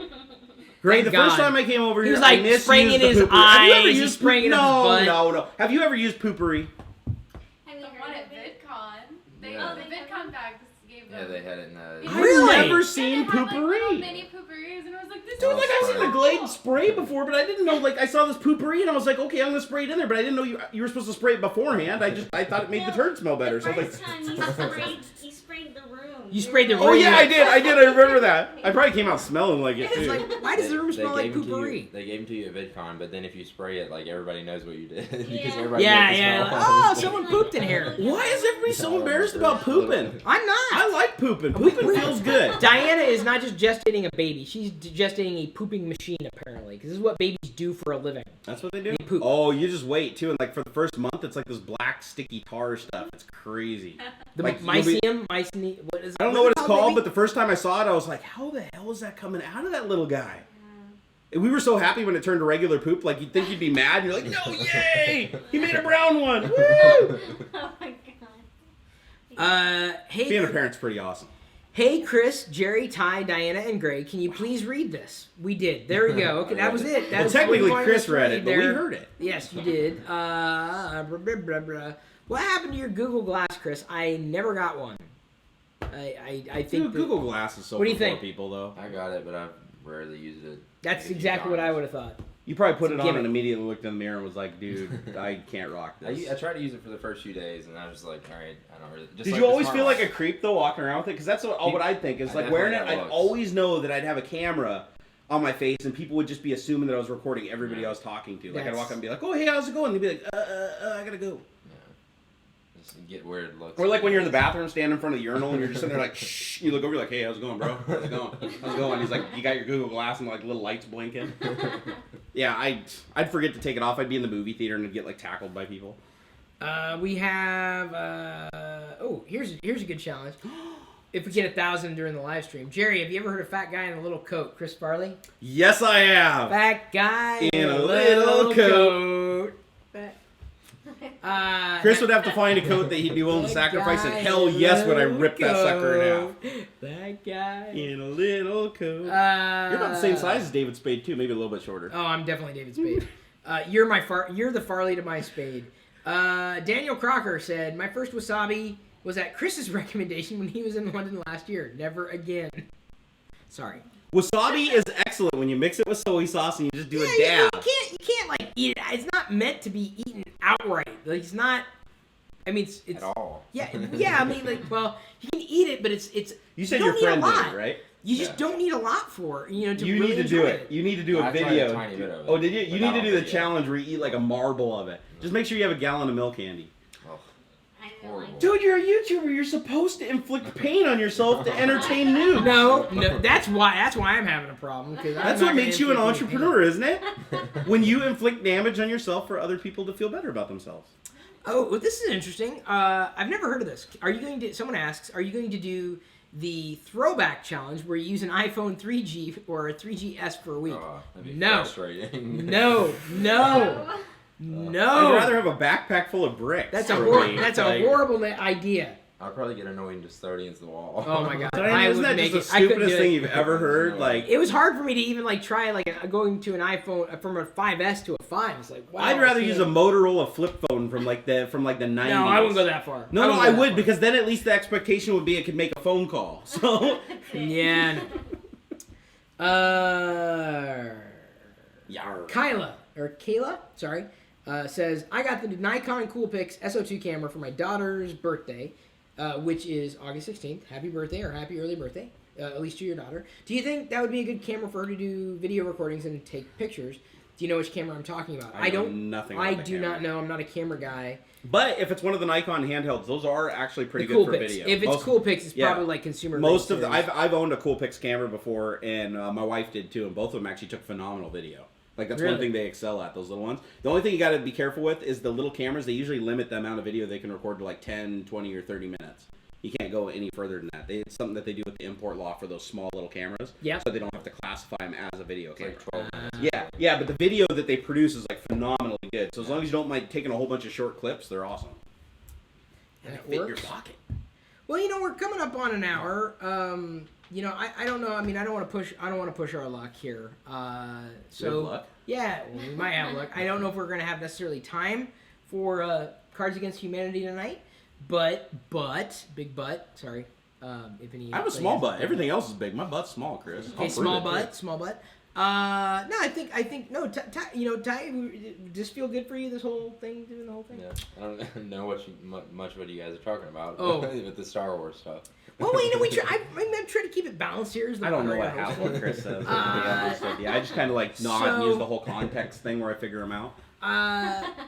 Great. The God. first time I came over here, he was like I spraying in his poopery. eyes. He's spraying in his butt. No. Have you ever used poopery? Have you The heard one of at it? VidCon. The Yeah. VidCon bags gave them. Yeah, they had it in the... Really? I've never seen They had, like, little poopery. mini pooperies, and it was like, this Dude, is like I've seen the so Glade cool. spray before, but I didn't know. Like I saw this poopery, and I was like, okay, I'm gonna spray it in there, but I didn't know you were supposed to spray it beforehand. I thought it made the turd smell better. So I The was first like, time you sprayed the room. You sprayed the room. oh yeah, I did. I remember that. I probably came out smelling like it It's too. like, why does the room smell like poopery? They gave them to you at VidCon, but then if you spray it, like, everybody knows what you did. Because Yeah. everybody Yeah, knows the yeah. smell. Oh, someone pooped in here. Why is everybody so embarrassed about pooping? I'm not. I like pooping. Pooping feels good. Diana is not just gestating a baby. She's gestating a pooping machine, apparently. Because this is what babies do for a living. That's what they do. They poop. Oh, you just wait too, and like for the first month, it's like this black sticky tar stuff. It's crazy. The Like, mycene, what is it? I don't know what it's called, baby? but the first time I saw it, I was like, how the hell is that coming out of that little guy? And we were so happy when it turned to regular poop. Like, you'd think you'd be mad, and you're like, no, yay! He made a brown one! Woo! Oh my god. Hey, Being a parent's pretty awesome. Hey, Chris, Jerry, Ty, Diana, and Greg, can you please read this? We did. There we go. Okay, that was it. Well, That's technically, what we wanted Chris to read read it, but we there. heard it. Yes, you did. Blah, blah, blah. What happened to your Google Glass, Chris? I never got one. I think Dude, that- Google Glass is so What do you for poor think? people, though. I got it, but I've rarely used it. That's Maybe a few exactly what I times. would have thought. You probably put It's it a on gimmick. and immediately looked in the mirror and was like, dude, I can't rock this. I tried to use it for the first few days, and I was just like, all right, I don't really. Just Did like you the always feel like a smartwatch. creep though walking around with it? Because that's what I'd think is I like wearing it. definitely I'd got always know that I'd have a camera on my face, and people would just be assuming that I was recording everybody I was talking to. Like I'd walk up and be like, "Oh, hey, how's it going?" And they'd be like, I gotta go." Yeah. Just get weird looks. Or like when you're in the bathroom, standing in front of the urinal, and you're just sitting there like, "Shh." You look over, you're like, "Hey, how's it going, bro? How's it going? How's it going?" He's like, "You got your Google Glass and like little lights blinking." Yeah, I'd forget to take it off. I'd be in the movie theater and I'd get like tackled by people. We have here's a good challenge. If we get 1,000 during the live stream, Jerry, have you ever heard of Fat Guy in a Little Coat? Chris Farley. Yes, I have. Fat Guy In a little coat. Chris would have to find a coat that he'd be willing to sacrifice, and hell yes would I rip that sucker in half. That guy. In a little coat. You're about the same size as David Spade too, maybe a little bit shorter. Oh, I'm definitely David Spade. You're the Farley to my Spade. Daniel Crocker said, my first wasabi was at Chris's recommendation when he was in London last year. Never again. Sorry. Wasabi is excellent when you mix it with soy sauce and you just do a Yeah, dab. you can't like eat it. It's not meant to be eaten outright. Like it's not. I mean, it's At all. Yeah. I mean, like, well, you can eat it, but it's. You said you your don't need friend a did lot. it, right? You just Yeah. don't need a lot for it, to You really need to do enjoy it. You need to do a I tried a video. tiny bit of it, Oh, did you? You but need not to on do the video. challenge where you eat like a marble of it. Just make sure you have a gallon of milk handy. Oh, I don't Horrible. like Dude, you're a YouTuber. You're supposed to inflict pain on yourself to entertain noobs. No, that's why I'm having a problem. That's what makes you an entrepreneur, isn't it? When you inflict damage on yourself for other people to feel better about themselves. Oh, well, this is interesting. I've never heard of this. Someone asks, are you going to do the throwback challenge where you use an iPhone 3G or a 3GS for a week? that'd be No. frustrating. No. I'd rather have a backpack full of bricks. That's for a me. horrible idea. I'd probably get annoyed and just throw it against the wall. Oh my god. Isn't that just the stupidest thing you've ever heard? Like, It was hard for me to even try going to an iPhone from a 5S to a 5. It's like, wow. I'd rather use a Motorola flip phone from like the 90s. No, I wouldn't go that far. No, I would, because then at least the expectation would be it could make a phone call. So Yeah. Kayla, says, I got the Nikon Coolpix SO2 camera for my daughter's birthday, which is August 16th. Happy birthday or happy early birthday, at least to your daughter. Do you think that would be a good camera for her to do video recordings and take pictures? Do you know which camera I'm talking about? I know nothing about I the do camera. not know. I'm not a camera guy. But if it's one of the Nikon handhelds, those are actually pretty The good for Coolpix. video. If it's Coolpix, it's yeah. probably like consumer. Most of grade the series. I've owned a Coolpix camera before, and my wife did too, and both of them actually took phenomenal video. Like that's one Really? thing they excel at, those little ones. The only thing you got to be careful with is the little cameras. They usually limit the amount of video they can record to like 10, 20, or 30 minutes. You can't go any further than that. It's something that they do with the import law for those small little cameras. Yeah. So they don't have to classify them as a video It's camera. like 12 minutes. Yeah, but the video that they produce is like phenomenally good. So as long as you don't mind taking a whole bunch of short clips, they're awesome. And it Fit your works. pocket. Well, we're coming up on an hour. I don't know. I mean, I don't want to push our luck here. So Good luck. yeah, we might have luck. I don't know if we're gonna have necessarily time for Cards Against Humanity tonight, but big butt. Sorry. If any. I have a small butt. Everything else is big. My butt's small, Chris. Okay, small butt. No, I think no. Ty, just feel good for you. This whole thing, doing the whole thing. Yeah, I don't know much what you guys are talking about. Oh. With the Star Wars stuff. Well, we try. I'm trying to keep it balanced here. As the I don't know moderator what host. half what Chris says. I just kind of like nod and use the whole context thing where I figure them out.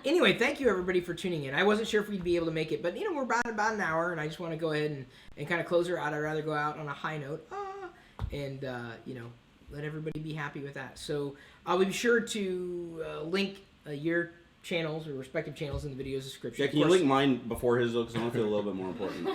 Anyway, thank you everybody for tuning in. I wasn't sure if we'd be able to make it, but we're about an hour, and I just want to go ahead and kind of close her out. I'd rather go out on a high note, and let everybody be happy with that. So I'll be sure to link your channels or respective channels in the video's description. Yeah, can you link mine before his though? Because I want to feel a little bit more important.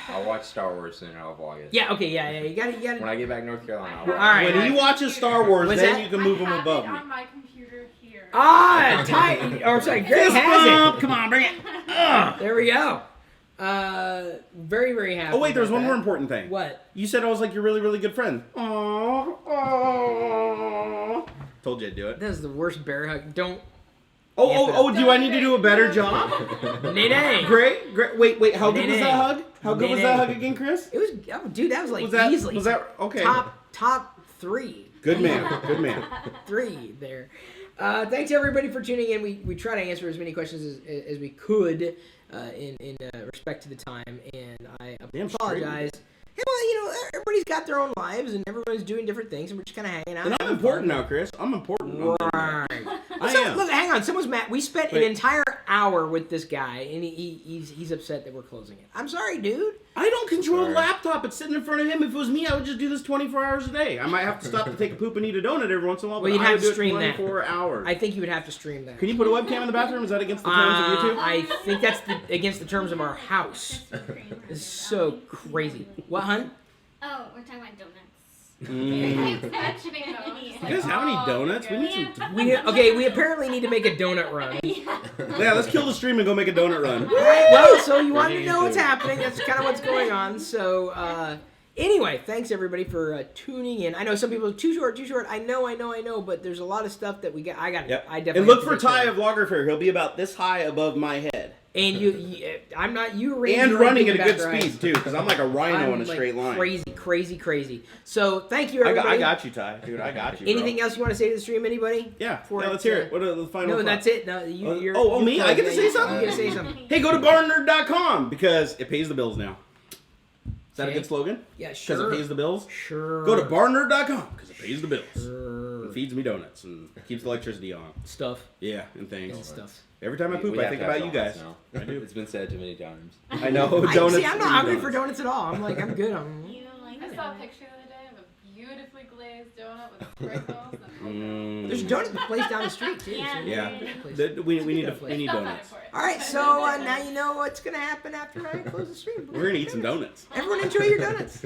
I'll watch Star Wars soon and I'll vlog it. Yeah. Okay. Yeah. You got it. When I get back to North Carolina, I'll All vlog right. When he watches Star Wars, Was then that- you can move him I have above it me. on my computer here. Ty. Or sorry, Greg has it. Come on, bring it. There we go. Very, very happy. Oh wait, there's about one that. more important thing. What? You said I was like your really, really good friend. Aww. Told you I'd do it. That is the worst bear hug. Don't. Do I need to do a better job? Nay. Great. Wait, how good was Nay-nay. that hug? How good was Nay-nay. that hug again, Chris? It was, dude. That was like Was easily that okay? top 3. Good man. Good man. 3 there. Thanks everybody for tuning in. We try to answer as many questions as we could in respect to the time, and I apologize. Hey, well, everybody's got their own lives, and everyone's doing different things, and we're just kind of hanging out. And I'm important now, Chris. I'm important. Right. I am. Look, hang on. Someone's mad. We spent an entire hour with this guy, and he's upset that we're closing it. I'm sorry, dude. I don't control the laptop. It's sitting in front of him. If it was me, I would just do this 24 hours a day. I might have to stop to take a poop and eat a donut every once in a while, but Well, you'd I have would to do it stream that. 24 hours. I think you would have to stream that. Can you put a webcam in the bathroom? Is that against the terms of YouTube? I think that's against the terms of our house. This is so crazy. What, hun? Oh, we're talking about donuts. Keep mentioning those. You guys have any donuts? We need some. We apparently need to make a donut run. Yeah, let's kill the stream and go make a donut run. Alright, well, so you wanted to know what's happening. That's kind of what's going on. So, anyway, thanks everybody for tuning in. I know some people are too short. I know, but there's a lot of stuff that we got. I definitely. And look for Ty of Loggerfair. He'll be about this high above my head. And I'm not you. And running at a good speed too, because I'm like a rhino in a straight line. Crazy. So thank you, everybody. I got you, Ty. Dude, I got you. Anything else you want to say to the stream? Anybody? Yeah. Let's hear it. What are the final? No, thoughts? that's it. No, you're. Me? I get to say something. You get to say something. Hey, go to barnerd.com because it pays the bills now. Is that a good slogan? Yeah, sure. Because it pays the bills? Sure. Go to barnerd.com because it pays the bills. Sure. And feeds me donuts and keeps the electricity on. Stuff. Yeah, and things. And stuff. Every time I poop, I think about you guys. I do. It's been said too many times. I know. Donuts. See, I'm not hungry for donuts at all. I'm good. You don't like I saw a picture the other day of a beautifully glazed donut with sprinkles and There's a donut place down the street too. Yeah. We need donuts. All right, so now you know what's gonna happen after I close the stream. We're gonna eat some donuts. Everyone enjoy your donuts.